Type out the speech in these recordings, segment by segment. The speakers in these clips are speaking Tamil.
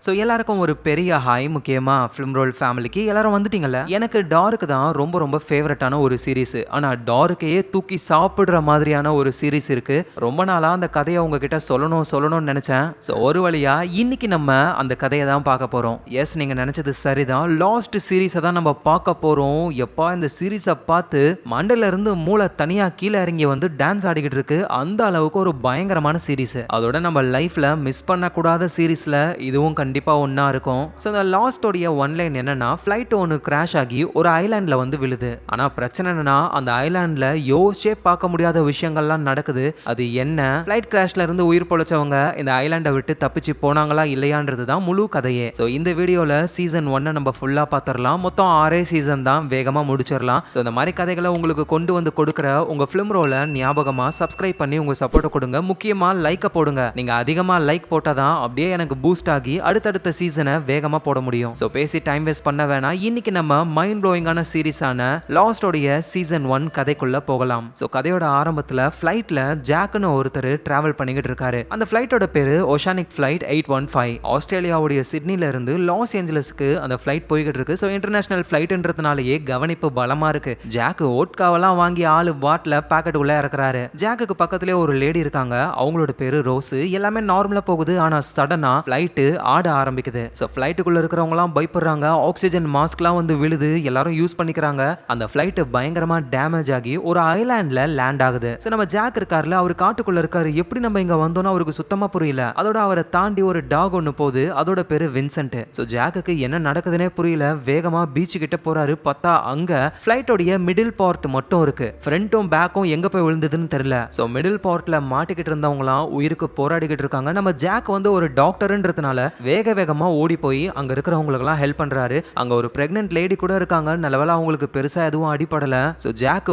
ஸோ எல்லாருக்கும் ஒரு பெரிய ஹாய். முக்கியமா ஃபிலிம் ரோல் ஃபேமிலிக்கு எல்லாரும் வந்துட்டீங்கல்ல. எனக்கு டார்க் தான் ரொம்ப ரொம்ப ஃபேவரட்டான ஒரு சீரிஸ். ஆனால் டார்க்கையே தூக்கி சாப்பிடுற மாதிரியான ஒரு சீரிஸ் இருக்கு. ரொம்ப நாளாக அந்த கதையை உங்ககிட்ட சொல்லணும்னு நினைச்சேன். ஸோ ஒரு வழியா இன்னைக்கு நம்ம அந்த கதையை தான் பார்க்க போறோம். எஸ், நீங்க நினைச்சது சரிதான். லாஸ்ட் சீரீஸை தான் நம்ம பார்க்க போறோம். எப்பா இந்த சீரீஸை பார்த்து மண்டையில இருந்து மூளை தனியா கீழே இறங்கி வந்து டான்ஸ் ஆடிக்கிட்டு இருக்கு. அந்த அளவுக்கு ஒரு பயங்கரமான சீரீஸ். அதோட நம்ம லைஃப்ல மிஸ் பண்ணக்கூடாத சீரீஸ்ல இதுவும் கண்டிப்பா ஒன்னா இருக்கும். ஸோ இந்த லாஸ்டோடைய ஒன்லைன் என்னன்னா, ஃபிளைட் ஒன்று கிராஷ் ஆகி ஒரு ஐலாண்ட்ல வந்து விழுது. ஆனா பிரச்சனை என்னன்னா, அந்த ஐலாண்ட்ல யோசிச்சே பார்க்க முடியாத விஷயங்கள்லாம் நடக்குது. அது என்ன, ஃபிளைட் கிராஷ்ல இருந்து உயிர் பொழைச்சவங்க இந்த ஐலாண்டை விட்டு தப்பிச்சு போனாங்களா இல்லையான்றது தான் முழு கதையே. ஸோ இந்த வீடியோல சீசன் 1 நம்ம ஃபுல்லா பார்த்துடலாம். மொத்தம் 6 சீசன் தான், வேகமா முடிச்சிடலாம். ஸோ இந்த மாதிரி கதைகளை உங்களுக்கு கொண்டு வந்து கொடுக்குற உங்க ஃபிலிம் ரோல ஞாபகமா சப்ஸ்கிரைப் பண்ணி உங்க சப்போர்ட் கொடுங்க. முக்கியமா லைக்கை போடுங்க. நீங்க அதிகமா லைக் போட்டாதான் அப்படியே எனக்கு பூஸ்ட் ஆகி அடுத்தடுத்த சீசனை வேகமா போட முடியும். சோ பேசி டைம் வேஸ்ட் பண்ண வேணாம். இன்னைக்கு நம்ம மைண்ட் ப்ளோயிங்கான சீரிஸான லாஸ்டோடைய சீசன் 1 கதைக்குள்ள போகலாம். சோ கதையோட ஆரம்பத்துல ஃபிளைட்ல ஜாக்னு ஒருத்தர் டிராவல் பண்ணிக்கிட்டு இருக்காரு. அந்த ஃபிளைட்டோட பேரு ஓஷானிக் ஃபிளைட் 815. ஆஸ்திரேலியாவுடைய சிட்னில இருந்து லாஸ் ஏஞ்சலஸ்க்கு அந்த ஃபிளைட் போய்கிட்டு இருக்கு. சோ இன்டர்நேஷனல் ஃபிளைட்ன்றதுனாலயே கவனிப்பு பலமா இருக்கு. ஜாக் ஓட்காவெல்லாம் வாங்கி ஆளு பாட்டில பாக்கெட் உள்ள இறக்குறாரு. ஜாக்குக்கு பக்கத்துலயே ஒரு லேடி இருக்காங்க. அவங்களோட பேரு ரோஸ். எல்லாமே நார்மலா போகுது. ஆனா சடனா ஃபிளைட் ஆட ஆரம்பிக்குது. சோ ஃபிளைட்டுக்குள்ள இருக்கிறவங்கலாம் பயப்படுறாங்க. ஆக்சிஜன் மாஸ்க்லாம் வந்து விழுது. எல்லாரும் யூஸ் பண்ணிக்கிறாங்க. அந்த ஃபிளைட் பயங்கரமா டேமேஜ் ஆகி ஒரு ஐலாண்ட்ல லேண்ட் ஆகுது. சோ நம்ம ஜாக் இருக்கார்ல, அவர் காட்டுக்குள்ள இருக்காரு. எப்படி நம்ம இங்க வந்தோம்னு அவருக்கு சுத்தமா புரியல. அதோட அவரை தாண்டி ஒரு டாக் ஒன்னு போகுது. அதோட பேரு வின்சென்ட். சோ ஜாக்குக்கு என்ன நடக்குதுன்னே புரியல. வேகமா பீச் கிட்ட போறாரு. பார்த்தா அங்க ஃபிளைட்டோடைய மிடில் பார்ட் மட்டும் இருக்கு. ஃப்ரண்ட்டும் பேக்கும் எங்க போய் விழுந்ததுன்னு தெரியல. சோ மிடில் பார்ட்ல மாட்டிக்கிட்டு இருந்தவங்களாம் உயிருக்கு போராடிக்கிட்டு இருக்காங்க. நம்ம ஜாக் வந்து ஒரு டாக்டர்ன்றதுனால வேகமா ஓடி போய் அங்க இருக்கிறவங்களுக்கெல்லாம் ஹெல்ப் பண்றாரு. அங்க ஒரு பிரெக்னன்ட் லேடி கூட இருக்காங்க. நல்லவேளை அவங்களுக்கு பெருசா எதுவும் அடிபடல. சோ ஜாக்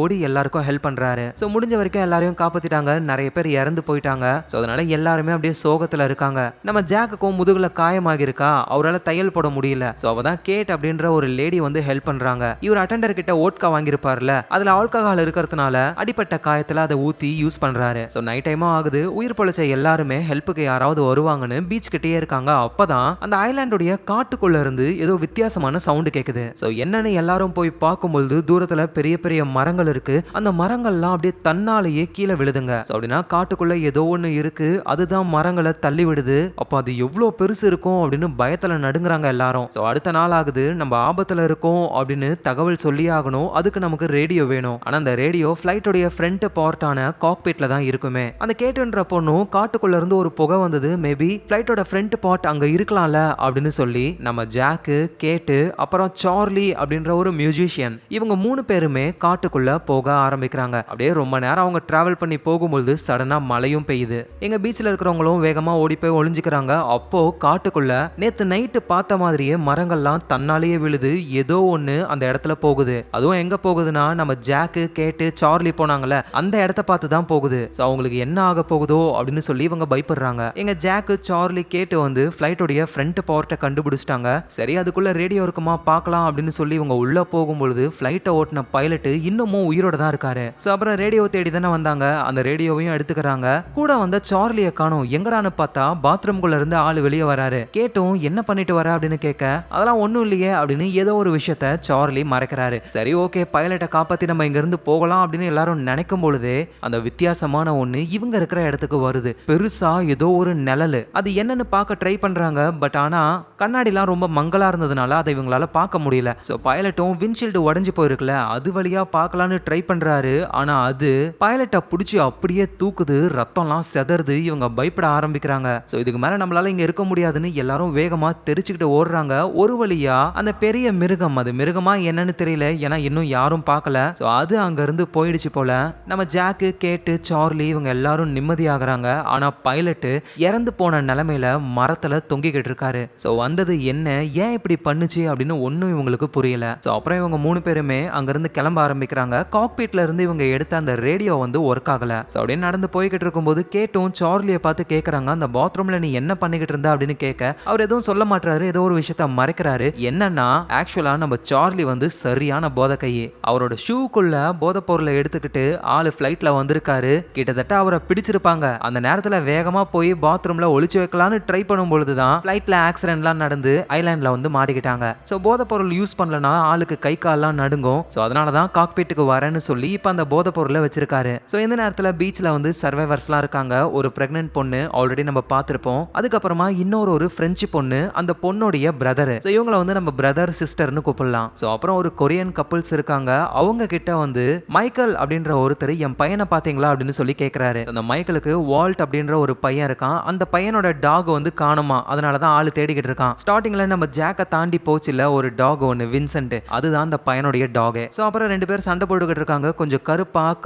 ஓடி எல்லாருக்கும் ஹெல்ப் பண்றாரு. சோ முடிஞ்ச வரைக்கும் எல்லாரையும் காப்பாத்திட்டாங்க. நிறைய பேர் இறந்து போயிட்டாங்க. சோ அதனால எல்லாருமே அப்படியே சோகத்துல இருக்காங்க. நம்ம ஜாக்குக்கும் முதுகுல காயமாகி இருக்கா. அவரால் தையல் போட முடியல. சோ அவதான் கேட் அப்படின்ற ஒரு லேடி வந்து ஹெல்ப் பண்றாங்க. இவர் அட்டெண்டர் கிட்ட ஓட்கா வாங்கியிருப்பார்ல, அதுல ஆல்கஹால் இருக்கிறதுனால அடிப்பட்ட காயத்துல அதை ஊத்தி யூஸ் பண்றாரு. சோ நைட் டைமும் ஆகுது. உயிர் பொழைச்ச எல்லாருமே ஹெல்ப்புக்கு யாராவது வருவாங்கன்னு பீச் கிட்டே இருக்காங்க. அப்பதான் அந்த ஐலாண்டுடைய காட்டுக்குள்ள இருந்து ஏதோ வித்தியாசமான சவுண்ட் கேக்குது. சோ என்னன்னு எல்லாரும் போய் பார்க்கும்போது தூரத்துல பெரிய பெரிய மரங்கள் இருக்கு. அந்த மரங்கள்லாம் அப்படியே தன்னாலேயே கீழே விழுதுங்க. அப்படின்னா காட்டுக்குள்ள ஏதோ ஒண்ணு இருக்கு, அதுதான் மரங்களை தள்ளி விடுது. அப்ப அது எவ்வளவு பெருசு இருக்கும் அப்படின்னு பயத்துல நடுங்குறாங்க எல்லாரும். சோ அடுத்த நாள் ஆகுது. நம்ம ஆபத்துல இருக்கோம் அப்படின்னு தகவல் சொல்லி ஆகணும். அதுக்கு நமக்கு ரேடியோ வேணும். ஆனா அந்த ரேடியோ ஃபிளைட்டோடைய ஃப்ரண்ட் பார்ட்டான காக்பிட்ல தான் இருக்குமே. அந்த கேட்டுன்ற பொண்ணும் காட்டுக்குள்ள இருந்து ஒரு புகை வந்தது. மேபி ஃபிளைட்டோட ஃப்ரண்ட் பார்ட் அங்க இருக்கலாம்ல அப்படின்னு சொல்லி நம்ம ஜாக்கு, கேட்டு, அப்புறம் சார்லி அப்படின்ற ஒரு மியூசிஷியன், இவங்க 3 பேருமே காட்டுக்குள்ள போக ஆரம்பிக்கிறாங்க. அப்படியே ரொம்ப நேரம் அவங்க டிராவல் பண்ணி போகும்போது சடனா மழையும் பெய்யுது. எங்க பீச்ல இருக்கிறவங்களும் வேகமா ஓடி போய் ஒளிஞ்சுக்கிறாங்க. அப்போ காட்டுக்குள்ள நேத்து நைட்டு பார்த்த மாதிரியே மரங்கள்லாம் தன்னாலேயே விழுது. ஏதோ ஒண்ணு அந்த இடத்துல போகுது. அதுவும் எங்க போகுதுன்னா, நம்ம ஜாக்கு, கேட்டு, சார்லி போனாங்கல்ல அந்த இடத்த பார்த்து தான் போகுது. சோ அவங்களுக்கு என்ன ஆக போகுதோ அப்படின்னு சொல்லி இவங்க பயப்படுறாங்க. எங்க ஜாக்கு, சார்லி, கேட்டு வந்து ஃபிளைட்டோடைய ஃப்ரண்ட் பார்ட்டை கண்டுபிடிச்சிட்டாங்க. சரி அதுக்குள்ள ரேடியோ இருக்குமா பார்க்கலாம் அப்படின்னு சொல்லி இவங்க உள்ள போகும்பொழுது ஃபிளைட்டை ஓட்டின பைலட் இன்னமும் உயிரோட தான் இருக்காரு. சோ அப்புறம் ரேடியோ தேடி தானே வந்தாங்க. அந்த ரேடியோவையும் எடுத்துக்கிறாங்க. கூட வந்த சார்லியை காணோம். எங்கடான்னு பார்த்தா பாத்ரூம்குள்ள இருந்து ஆளு வெளியே வராரு. கேட்டும் என்ன பண்ணிட்டு வர அப்படின்னு கேட்க, அதெல்லாம் ஒண்ணும் இல்லையே அப்படின்னு ஏதோ ஒரு விஷயத்த சார்லி மறைக்கிறாரு. சரி ஓகே, பைலட்டை காப்பாத்தி நம்ம இங்க இருந்து போகலாம் அப்படின்னு எல்லாரும் நினைக்கும் பொழுதே அந்த வித்தியாசமான ஒண்ணு இவங்க இருக்கிற இடத்துக்கு வருது. பெருசா ஏதோ ஒரு நிழல். அது என்னன்னு பார்க்க ட்ரை பண்றாங்க. பட் ஆனா கண்ணாடிலாம் ரொம்ப மங்களா இருந்ததுனால அதை இவங்களால பார்க்க முடியல. சோ பைலட்டும் விண்ட்ஷீல்டு உடைஞ்சு போயிருக்குல, அது வழியா பார்க்கலான்னு ட்ரை பண்றாரு. ஆனா அது பைலட்டை பிடிச்சி அப்படியே தூக்குது. ரத்தம்லாம் செதறுது. இவங்க பயப்பட ஆரம்பிக்கிறாங்க. சோ இதுக்கு மேல நம்மளால இங்க இருக்க முடியாதுன்னு எல்லாரும் வேகமா தெரிச்சுக்கிட்டு ஓடுறாங்க. ஒரு வழியா அந்த பெரிய மிருகம், அது மிருகமா என்னன்னு தெரியல, ஏன்னா இன்னும் யாரும் பார்க்கல. சோ அது அங்க இருந்து போயிடுச்சு போல. நம்ம ஜாக்கு, கேட்டு, சார்லி இவங்க எல்லாரும் நிம்மதியாகிறாங்க. ஆனா பைலட் இறந்து போன நிலைமையில மரத்துல தொங்கிக்கிட்டு இருக்காரு. சோ வந்தது என்ன, ஏன் இப்படி பண்ணுச்சு அப்படின்னு ஒன்னும் இவங்களுக்கு புரியல. சோ அப்புறம் இவங்க 3 பேருமே அங்க இருந்து கிளம்ப ஆரம்பிக்கிறாங்க. காக்பிட்ல இருந்து இவங்க எடுத்த அந்த ரேடியோ வந்து ஒர்க் ஆகல. சோ அப்படியே நடந்து போய்கிட்டு இருக்கும்போது கேட்டும் சார்லியை பார்த்து கேக்குறாங்க, அந்த பாத்ரூம்ல நீ என்ன பண்ணிக்கிட்டு இருந்த அப்படின்னு கேட்க, அவர் எதுவும் சொல்ல மாட்டாரு. ஏதோ ஒரு விஷயத்த மறைக்கிறாரு. என்னன்னா ஆக்சுவலா நம்ம சார்லி வந்து சரியான போதை கை. அவரோட ஷூக்குள்ள போதை பொருளை எடுத்துக்கிட்டு ஆளு ஃபிளைட்ல வந்திருக்காரு. கிட்டத்தட்ட அவரை பிடிச்சிருப்பாங்க. அந்த நேரத்துல வேகமா போய் பாத்ரூம்ல ஒளிச்சு வைக்கலான்னு ட்ரை பண்ணும் பொழுது தான் ஃபிளைட்ல ஆக்சிடென்ட்லாம் நடந்து ஐலாண்ட்ல வந்து மாட்டிக்கிட்டாங்க. ஸோ போதைப் பொருள் யூஸ் பண்ணலனா ஆளுக்கு கை கால்லாம் நடுங்கும். ஸோ அதனால தான் காக்பீட்டுக்கு வரேன்னு சொல்லி இப்போ அந்த போதைப் பொருளை வச்சிருக்காரு. ஸோ இந்த நேரத்தில் பீச்சில் வந்து சர்வைவர்ஸ்லாம் இருக்காங்க. ஒரு பிரெக்னென்ட் பொண்ணு ஆல்ரெடி நம்ம பார்த்துருப்போம். அதுக்கப்புறமா இன்னொரு பிரெஞ்சு பொண்ணு, அந்த பொண்ணுடைய பிரதர். ஸோ இவங்களை வந்து நம்ம பிரதர் சிஸ்டர்னு கூப்பிடலாம். ஸோ அப்புறம் ஒரு கொரியன் கப்புள்ஸ் இருக்காங்க. அவங்க கிட்ட வந்து மைக்கேல் அப்படின்ற ஒருத்தர் என் பையனை பார்த்தீங்களா அப்படின்னு சொல்லி கேட்கிறாரு. அந்த மைக்கேலுக்கு வால்ட் அப்படின்ற ஒரு பையன் இருக்கான். அந்த பையனோட டாக் வந்து காணுமா, அதனால தான் ஆளு தேடிக்கிட்டு இருக்கான். ஸ்டார்டிங்ல நம்ம ஜாக்கை தாண்டி போச்சுல ஒரு டாக் ஒன்று வின்சென்ட், அதுதான் அந்த பையனுடைய டாக். ஸோ அப்புறம் 2 பேர் சண்டை போட்டுக்கிட்டு இருக்காங்க. கொஞ்சம்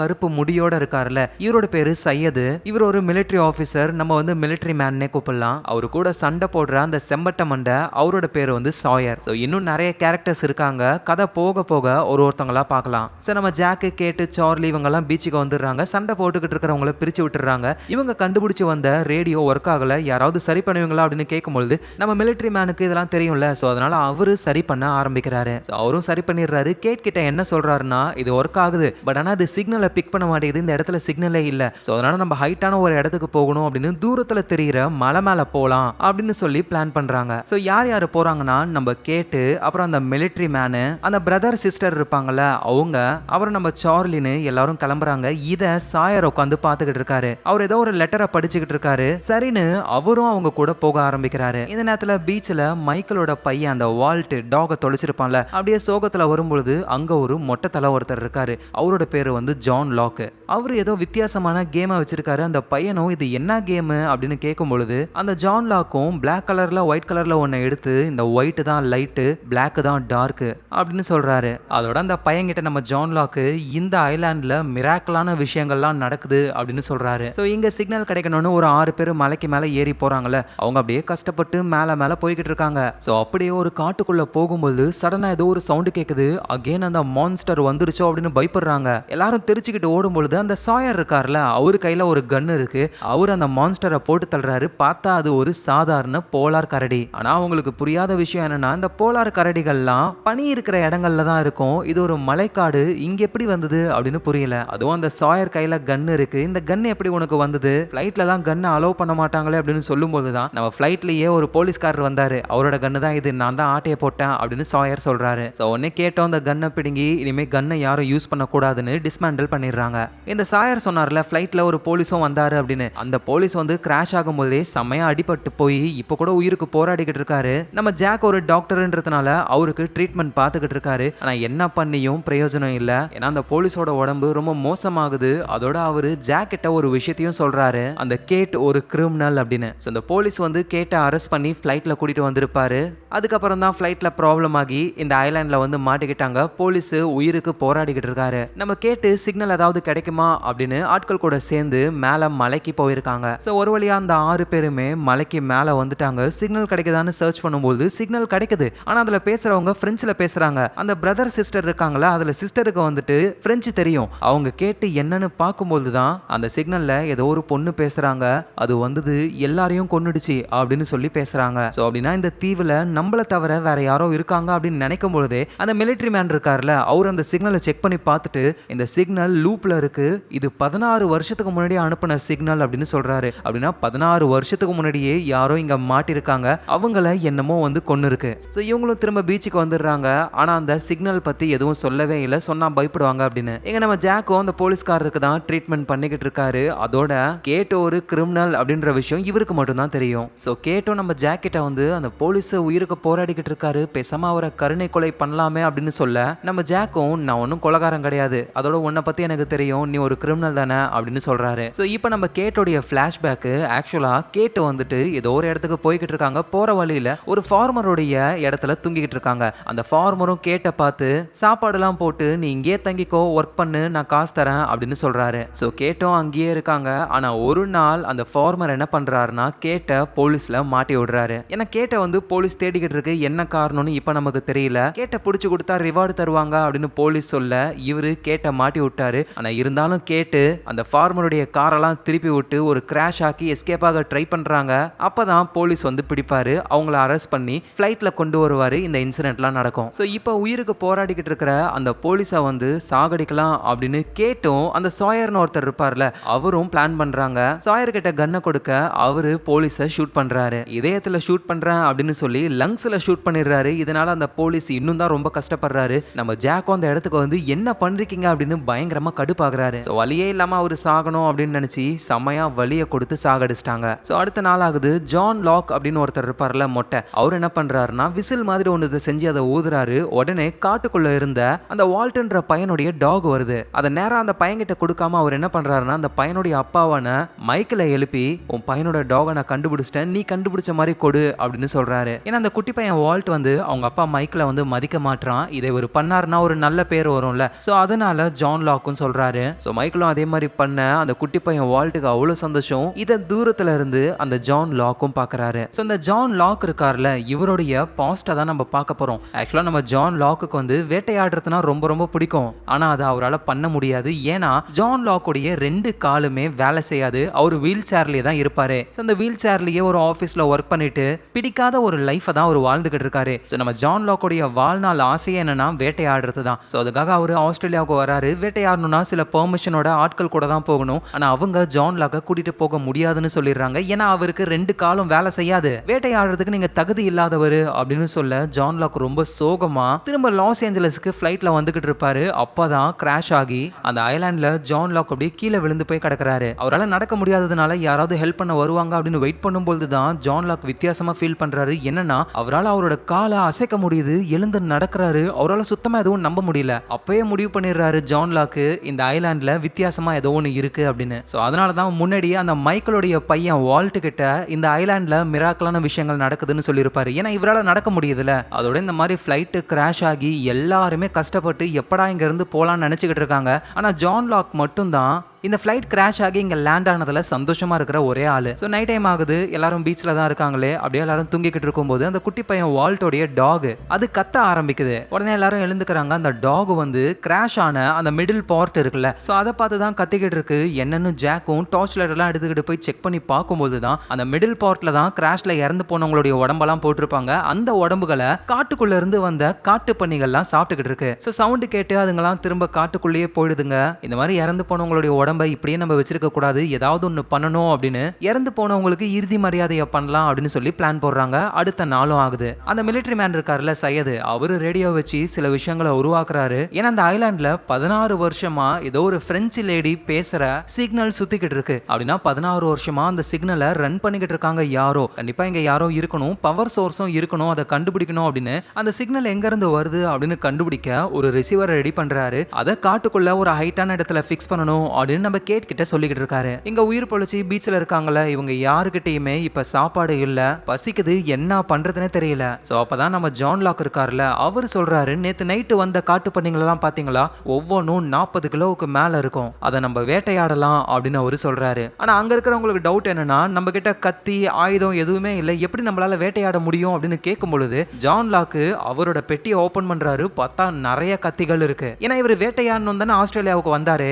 கருப்பு முடியோட இருக்காருல்ல, இவரோட பேரு சையது. இவர் ஒரு மிலிட்டரி ஆஃபீஸர், நம்ம வந்து மிலிட்டரி மேன்னே கூப்பிடலாம். அவரு கூட சண்டை போடுற அந்த செம்பட்ட மண்டை, அவரோட பேரு வந்து சாயர். ஸோ இன்னும் நிறைய கேரக்டர்ஸ் இருக்காங்க. கதை போக போக ஒருத்தங்களா பார்க்கலாம். ஸோ நம்ம ஜாக்கு, கேட்டு, சார்லி இவங்க எல்லாம் பீச்சுக்கு வந்துடுறாங்க. சண்டை போட்டுக்கிட்டு இருக்கிறவங்கள பிரிச்சு விட்டுறாங்க. இவங்க கண்டுபிடிச்சு வந்த ரேடியோ ஒர்க் ஆகல, யாராவது சரி பண்ணுவீங்களா அப்படின்னு கேட்கும்போது நம்ம மிலிட்டரி மேனுக்கு இதெல்லாம் தெரியும்ல, ஸோ அதனால அவரு சரி பண்ண ஆரம்பிக்கிறாரு. அவரும் சரி பண்ணிடுறாரு. கேட் கிட்ட என்ன சொல்றாருன்னா, இது ஒர்க் ஆகுது, பட் ஆனா அது சிக்னலை பிக் பண்ண மாட்டேங்குது, இந்த இடத்துல சிக்னலே இல்ல, ஸோ அதனால நம்ம ஹைட்டான ஒரு இடத்துக்கு போகணும் அப்படின்னு தூரத்துல தெரியிற மலை மேல போலாம் அப்படின்னு சொல்லி பிளான் பண்றாங்க. ஸோ யார் யார் போறாங்கன்னா, நம்ம கேட்டு, அப்புறம் அந்த மிலிட்டரி மேனு, அந்த பிரதர் சிஸ்டர் இருப்பாங்கல்ல அவங்க, அப்புறம் நம்ம சார்லின்னு எல்லாரும் கிளம்புறாங்க. இத சாயர் உட்காந்து பார்த்துக்கிட்டு இருக்காரு. அவர் ஏதோ ஒரு லெட்டரை படிச்சுக்கிட்டு இருக்காரு. சரின்னு அவரும் அவங்க கூட போக ஆரம்பிக்கிறாரு. இந்த நேரத்துல பீச்ல மைக்கேலோட பையன் அந்த வால்ட் டாக தொலைச்சிருப்பான்ல, அப்படியே சோகத்துல வரும்பொழுது அங்க ஒரு மொட்டை தலை ஒருத்தர் இருக்காரு. அவரோட பேரு வந்து ஜான் லாக். அவரு ஏதோ வித்தியாசமான கேமை வச்சிருக்காரு. அந்த பையனும் இது என்ன கேம் அப்படின்னு கேட்கும் பொழுது அந்த ஜான் லாக்கும் பிளாக் கலர்ல ஒயிட் கலர்ல ஒன்னு எடுத்து, இந்த ஒயிட் தான் லைட்டு, பிளாக் தான் டார்க் அப்படின்னு சொல்றாரு. அதோட அந்த பையன் கிட்ட நம்ம ஜான் லாக்கு இந்த ஐலாண்ட்ல மிராக்கலான விஷயங்கள்லாம் நடக்குது அப்படின்னு சொல்றாரு. ஸோ இங்க சிக்னல் கிடைக்கணும்னு ஒரு 6 பேர் மலைக்கு மேல ஏறி போறாங்கல்ல, அவங்க அப்படியே கஷ்டப்பட்டு மேல போய்கிட்டு இருக்காங்க. ஸோ அப்படியே ஒரு காட்டுக்குள்ள போகும்போது சடனா ஏதோ ஒரு சவுண்ட் கேக்குது. அகைன் அந்த மான்ஸ்டர் வந்துருச்சோ அப்படின்னு பயப்படுறாங்க. எல்லாரும் தெரிச்சுக்கிட்டு ஓடும் பொழுது அந்த சாயர் இருக்கார்ல, அவரு கையில ஒரு கன் இருக்கு. அவர் அந்த மான்ஸ்டரை போட்டு தள்ளுறாரு. பார்த்தா அது ஒரு சாதாரண போலார் கரடி. ஆனா அவங்களுக்கு புரியாத விஷயம் என்னன்னா, இந்த போலார் கரடிகள்லாம் பனி இருக்கிற இடங்கள்ல தான் இருக்கும். இது ஒரு மலைக்காடு, இங்க எப்படி வந்தது அப்படின்னு புரியல. அதுவும் அந்த சாயர் கையில கன் இருக்கு. இந்த கன் எப்படி உனக்கு வந்தது? ஃபிளைட்ல எல்லாம் கன்னை அலோவ் பண்ண மாட்டாங்களே அப்படின்னு சொல்லும் போதுதான் நம்ம ஃபிளைட்லயே ஒரு போலீஸ்காரர் வந்தாரு. அவரோட கன்னு தான் இது, நான் தான் ஆட்டையை போட்டேன் அப்படின்னு சாயர் சொல்றாரு. ஸோ உடனே கேட்டோம் அந்த கன்னை பிடுங்கி இனிமே கன்னை யாரும் யூஸ் பண்ணக்கூடாதுன்னு டிஸ்மேண்டில் பண்ணிடுறாங்க. இந்த சாயர் சொன்னார்ல ஃபிளைட்ல ஒரு போலீஸும் வந்தாரு அப்படின்னு, அந்த போலீஸ் வந்து கிராஷ் ஆகும்போதே செம்மையா அடிபட்டு போய் இப்போ கூட உயிருக்கு போராடிக்கிட்டு இருக்காரு. நம்ம ஜாக் ஒரு டாக்டர்ன்றதுனால அவருக்கு ட்ரீட்மெண்ட் பார்த்துக்கிட்டு இருக்காரு. ஆனா என்ன பண்ணியும் பிரயோஜனம் இல்ல. ஏன்னா அந்த போலீஸோட உடம்பு ரொம்ப மோசமாகுது. அதோட அவரு ஜாக் கிட்ட ஒரு விஷயத்தையும் சொல்றாரு, அந்த கேட் ஒரு கிரிமினல் அப்படின்னு. ஸோ இந்த போலீஸ் வந்து கேட்டை அரெஸ்ட் பண்ணி ஃபிளைட்ல கூட்டிட்டு வந்திருப்பாரு. அதுக்கப்புறம் தான் ஃபிளைட்ல ப்ராப்ளம் ஆகி இந்த ஐலாண்ட்ல வந்து மாட்டிக்கிட்டாங்க. போலீஸ் உயிருக்கு போராடிக்கிட்டு இருக்காரு. நம்ம கேட்டு சிக்னல் ஏதாவது கிடைக்குமா அப்படின்னு ஆட்கள் கூட சேர்ந்து மேல மலைக்கு போயிருக்காங்க. ஸோ ஒரு வழியா அந்த 6 பேருமே மலைக்கு மேல வந்துட்டாங்க. சிக்னல் கிடைக்குதான்னு சர்ச் பண்ணும்போது சிக்னல் கிடைக்குது. ஆனா அதுல பேசுறவங்க பிரெஞ்சுல பேசுறாங்க. அந்த பிரதர் சிஸ்டர் இருக்காங்களா, அதுல சிஸ்டருக்கு வந்துட்டு பிரெஞ்சு தெரியும். அவங்க கேட்டு என்னன்னு பார்க்கும்போது தான் அந்த சிக்னல்ல ஏதோ ஒரு பொண்ணு பேசுறாங்க. அது வந்தது எல்லாரையும் கொன்னுடுச்சு அப்படின்னு சொல்லி பேசுறாங்க. ஸோ அப்படின்னா இந்த தீவுல நம்மள தவிர வேற யாரோ இருக்காங்க அப்படின்னு நினைக்கும் பொழுதே அந்த மிலிட்டரி மேன் இருக்கார்ல, அவர் அந்த சிக்னலை செக் பண்ணி பார்த்துட்டு இந்த சிக்னல் லூப்ல இருக்கு, இது 16 வருஷத்துக்கு முன்னாடி அனுப்பின சிக்னல் அப்படின்னு சொல்றாரு. அப்படின்னா 16 வருஷத்துக்கு முன்னாடியே யாரோ இங்க மாட்டிருக்காங்க, அவங்கள என்னமோ வந்து கொன்னு இருக்கு. ஸோ இவங்களும் திரும்ப பீச்சுக்கு வந்துடுறாங்க. ஆனா அந்த சிக்னல் பத்தி எதுவும் சொல்லவே இல்லை, சொன்னா பயப்படுவாங்க அப்படின்னு. எங்க நம்ம ஜாக்கோ அந்த போலீஸ்காரருக்கு தான் ட்ரீட்மெண்ட் பண்ணிக்கிட்டு இருக்காரு. அதோட கேட்டோ ஒரு கிரிமினல் அப்படின்ற விஷயம் இவருக்கு மட்டும் தான் தெரியும். ஸோ கேட்டோ நம்ம ஜாக் கிட்ட வந்து அந்த போலீஸ் உயிருக்கு போராடிக்கிட்டு இருக்காரு, பேசாம அவரை கருணை கொலை பண்ணலாமே அப்படின்னு சொல்ல, நம்ம ஜாக்கும் நான் ஒன்னும் கொலைகாரன் கிடையாது, அதோட உன்னை பத்தி எனக்கு தெரியும், நீ ஒரு கிரிமினல் தானே அப்படின்னு சொல்றாரு. ஸோ இப்போ நம்ம கேட்டோடைய பிளாஷ்பேக், ஆக்சுவலா கேட்டு வந்துட்டு ஏதோ ஒரு இடத்துக்கு போய்கிட்டு இருக்காங்க. போற வழியில ஒரு ஃபார்மருடைய இடத்துல தூங்கிக்கிட்டு இருக்காங்க. அந்த ஃபார்மரும் கேட்ட பார்த்து சாப்பாடுலாம் போட்டு நீ இங்கே தங்கிக்கோ, ஒர்க் பண்ணு, நான் காசு தரேன் அப்படின்னு சொல்றாரு. ஸோ கேட்டும் அங்கேயே இருக்காங்க. ஆனா ஒரு நாள் அந்த ஃபார்மர் என்ன பண்றாருன்னா கேட்ட போலீஸ்ல மாட்டி விடுறாரு. ஏன்னா கேட்ட வந்து போலீஸ் தேடிக்கிட்டு இருக்கு, என்ன காரணம்னு இப்ப நமக்கு தெரியல. கேட்ட புடிச்சு கொடுத்தா ரிவார்டு தருவாங்க அப்படின்னு போலீஸ் சொல்ல இவரு கேட்ட மாட்டி விட்டாரு. ஆனா இருந்தாலும் கேட்டு அந்த ஃபார்மருடைய காரெல்லாம் திருப்பி விட்டு ஒரு கிராஷ் ஆக்கி எஸ்கேப் ஆக ட்ரை பண்றாங்க. அப்பதான் போலீஸ் வந்து பிடிப்பாரு, அவங்கள அரெஸ்ட் பண்ணி ஃபிளைட்ல கொண்டு வருவாரு. இந்த இன்சிடென்ட்லாம் நடக்கும். ஸோ இப்போ உயிருக்கு போராடிக்கிட்டு இருக்கிற அந்த போலீஸை வந்து சாகடிக்கலாம் அப்படின்னு கேட்டும் அந்த சாயர்னு ஒருத்தர் இருப்பார்ல, அவரும் பிளான் பண்றாங்க. சாயர் கிட்ட கன்னை கொடுக்க அவரு போலீஸை ஷூட் ஷூட் பண்றாரு. இதயத்துல ஷூட் பண்றேன் அப்படின்னு சொல்லி லங்ஸ்ல ஷூட் பண்ணிடுறாரு. இதனால அந்த போலீஸ் இன்னும் தான் ரொம்ப கஷ்டப்படுறாரு. நம்ம ஜாக்கும் அந்த இடத்துக்கு வந்து என்ன பண்றீங்க அப்படின்னு பயங்கரமா கடுப்பாகிறாரு. சோ வலியே இல்லாம அவரு சாகணும் அப்படின்னு நினைச்சு செமையா வலியை கொடுத்து சாகடிச்சிட்டாங்க. சோ அடுத்த நாள் ஆகுது. ஜான் லாக் அப்படின்னு ஒருத்தர் இருப்பார்ல மொட்டை, அவர் என்ன பண்றாருன்னா விசில் மாதிரி ஒன்று செஞ்சு அதை ஊதுறாரு. உடனே காட்டுக்குள்ள இருந்த அந்த வால்ட்ன்ற பையனுடைய டாக் வருது. அதை நேரம் அந்த பையன்கிட்ட கொடுக்காம அவர் என்ன பண்றாருன்னா அந்த பையனுடைய அப்பாவான மைக்கிளை எழுப்பி, உன் பையனோட டாகை நான் கண்டுபிடிச்சிட்டேன், நீ கண்டுபிடிச்ச மாதிரி கொடு அப்படின்னு சொல்றாரு. ஏன்னா அந்த குட்டி பையன் வால்ட் வந்து அவங்க அப்பா மைக்கிளை வந்து மதிக்க மாட்டான். இதை ஒரு பண்ணாருன்னா ஒரு நல்ல பேர் வரும்ல. சோ அதனால ஜான் லாக்கும் சொல்றாரு. சோ மைக்கிளும் அதே மாதிரி பண்ண அந்த குட்டி பையன் வால்ட்டுக்கு அவ்வளவு சந்தோஷம். இத தூரத்துல இருந்து அந்த ஜான் லாக்கும் பாக்குறாரு. சோ இந்த ஜான் லாக் இருக்கார்ல, இவருடைய பாஸ்ட தான் நம்ம பார்க்க போறோம். ஆக்சுவலா நம்ம ஜான் லாக்குக்கு வந்து வேட்டையாடுறதுனா ரொம்ப ரொம்ப பிடிக்கும். ஆனா அதை அவரால் பண்ண முடியாது. ஏன்னா ஜான் லாக்குடைய 2 காலுமே வேலை செய்யாது. அவர் வீல் சேர்லயே தான் இருப்பாரு. அந்த வீல் சேர்லயே ஒரு ஆபீஸ்ல ஒர்க் பண்ணிட்டு பிடிக்காத ஒரு லைஃபை தான் அவர் வாழ்ந்துகிட்டு இருக்காரு. நம்ம ஜான் லாக்குடைய வாழ்நாள் ஆசையே என்னன்னா வேட்டையாடுறது தான். அதுக்காக அவர் ஆஸ்திரேலியாவுக்கு வராரு. வேட்டையாடணும்னா சில பெர்மிஷனோட ஆட்கள் கூட தான் போகணும். ஆனா அவங்க ஜான் லாக்கை கூட்டிட்டு போக முடியாதுன்னு சொல்லிடுறாங்க. ஏன்னா அவருக்கு 2 காலும் வேலை செய்யாது, வேட்டையாடுறதுக்கு நீங்க தகுதி இல்லாதவர் அப்படின்னு சொல்ல ஜான் லாக் ரொம்ப சோகமா திரும்ப லாஸ் ஏஞ்சலஸ்க்கு ஃபிளைட்ல வந்துகிட்டு இருப்பாரு. அப்பதான் கிராஷ் ஆகி அந்த ஐலாண்ட்ல ஜான் லாக் அப்படியே கீழே விழுந்து போய் கிடக்குறாரு. அவரால் நடக்க முடியாததுனால யாராவது ஹெல்ப் பண்ண வருவாங்க அப்படின்னு வெயிட் பண்ணும்போது தான் ஜான் லாக் வித்தியாசமா ஃபீல் பண்றாரு. என்னன்னா அவரால் அவரோட காலை அசைக்க முடியுது, எழுந்து நடக்கிறாரு. அவரால் சுத்தமா எதுவும் நம்ப முடியல. அப்பயே முடிவு பண்ணிடுறாரு ஜான் லாக், இந்த ஐலாண்ட்ல வித்தியாசமா ஏதோ ஒன்று இருக்கு அப்படின்னு. அதனால தான் முன்னாடியே அந்த மைக்கிளுடைய பையன் வால்ட் கிட்ட இந்த ஐலாண்ட்ல மிராக்கலான விஷயங்கள் நடக்குதுன்னு சொல்லியிருப்பாரு. ஏன்னா இவரால் நடக்க முடியுதுல. அதோட இந்த மாதிரி ஃபிளைட் கிராஷ் ஆகி எல்லாருமே கஷ்டப்பட்டு எப்படா இங்க இருந்து போலான்னு நினைச்சுக்கிட்டு இருக்காங்க. ஆனா ஜான் லாக் மட்டும் தான் இந்த ஃபிளைட் கிராஷ் ஆகி இங்க லேண்ட் ஆனதுல சந்தோஷமா இருக்கிற ஒரே ஆளு. நைட் டைம் ஆகுது, எல்லாரும் பீச்ல தான் இருக்காங்களே, அப்படியே எல்லாரும் தூங்கிக்கிட்டு இருக்கும்போது அந்த குட்டி பையன் வால்ட்டோடைய டாக் அது கத்த ஆரம்பிக்குது. உடனே எல்லாரும் எழுந்துக்கிறாங்க. அந்த டாக் வந்து கிராஷ் ஆன அந்த மிடில் பார்ட் இருக்குல்ல, அதை பார்த்து தான் கத்திக்கிட்டு இருக்கு. என்னன்னு ஜாக்கும் டார்ச் லைட் எல்லாம் எடுத்துக்கிட்டு போய் செக் பண்ணி பார்க்கும்போது தான் அந்த மிடில் பார்ட்ல தான் கிராஷ்ல இறந்து போனவங்களுடைய உடம்பெல்லாம் போட்டிருப்பாங்க. அந்த உடம்புகளை காட்டுக்குள்ள இருந்து வந்த காட்டு பன்னிகள்லாம் சாப்பிட்டுக்கிட்டு இருக்கு. சவுண்டு கேட்டு அதுங்கெல்லாம் திரும்ப காட்டுக்குள்ளேயே போயிடுதுங்க. இந்த மாதிரி இறந்து போனவங்களுடைய உடம்பை இப்படியே நம்ம வச்சிருக்க கூடாது, ஏதாவது ஒன்று பண்ணணும் அப்படின்னு இறந்து போனவங்களுக்கு இறுதி மரியாதையை பண்ணலாம் அப்படின்னு சொல்லி பிளான் போடுறாங்க. அடுத்த நாளும் ஆகுது. அந்த மிலிட்டரி மேன் இருக்காருல்ல சையது, அவரு ரேடியோ வச்சு சில விஷயங்களை உருவாக்குறாரு. ஏன்னா அந்த ஐலாண்ட்ல 16 வருஷமா ஏதோ ஒரு பிரெஞ்சு லேடி பேசுற சிக்னல் சுத்திக்கிட்டு இருக்கு. அப்படின்னா 16 வருஷமா அந்த சிக்னலை ரன் பண்ணிக்கிட்டு இருக்காங்க யாரோ. கண்டிப்பா இங்க யாரோ இருக்கணும், பவர் சோர்ஸும் இருக்கணும், அதை கண்டுபிடிக்கணும் அப்படின்னு அந்த சிக்னல் எங்க இருந்து வருது அப்படின்னு கண்டுபிடிக்க ஒரு ரிசீவர் ரெடி பண்றாரு. அதை காட்டுக்குள்ள ஒரு ஹைட்டான இடத்துல பிக்ஸ் பண்ணணும் அப்படின்னு நம்ம கேட் கிட்ட சொல்லிக்கிட்டு இருக்காரு. இங்க உயிர் பொழிச்சு பீச்ல இருக்காங்கல்ல, இவங்க யாருக்கிட்டையுமே இப்ப சாப்பாடு இல்ல, பசிக்குது, என்ன பண்றதுன்னு தெரியல. அப்பதான் நம்ம ஜான் லாக் இருக்காருல்ல, அவர் சொல்றாரு, நேத்து நைட்டு வந்த காட்டு பண்ணிங்களெல்லாம் பாத்தீங்களா, ஒவ்வொன்றும் 40 கிலோவுக்கு மேல இருக்கும், அதை நம்ம வேட்டையாடலாம் அப்படின்னு அவரு சொல்றாரு. ஆனா அங்க இருக்கிறவங்களுக்கு டவுட் என்னன்னா, நம்ம கிட்ட கத்தி ஆயுதம் எதுவுமே இல்லை, எப்படி நம்மளால வேட்டையாட முடியும் அப்படின்னு கேட்கும் பொழுது ஜான் லாக் அவரோட பெட்டியை ஓபன் பண்றாரு. பார்த்தா நிறைய கத்திகள் இருக்கு. ஏன்னா இவர் வேட்டையாடணும் தானே ஆஸ்திரேலியாவுக்கு வந்தாரு.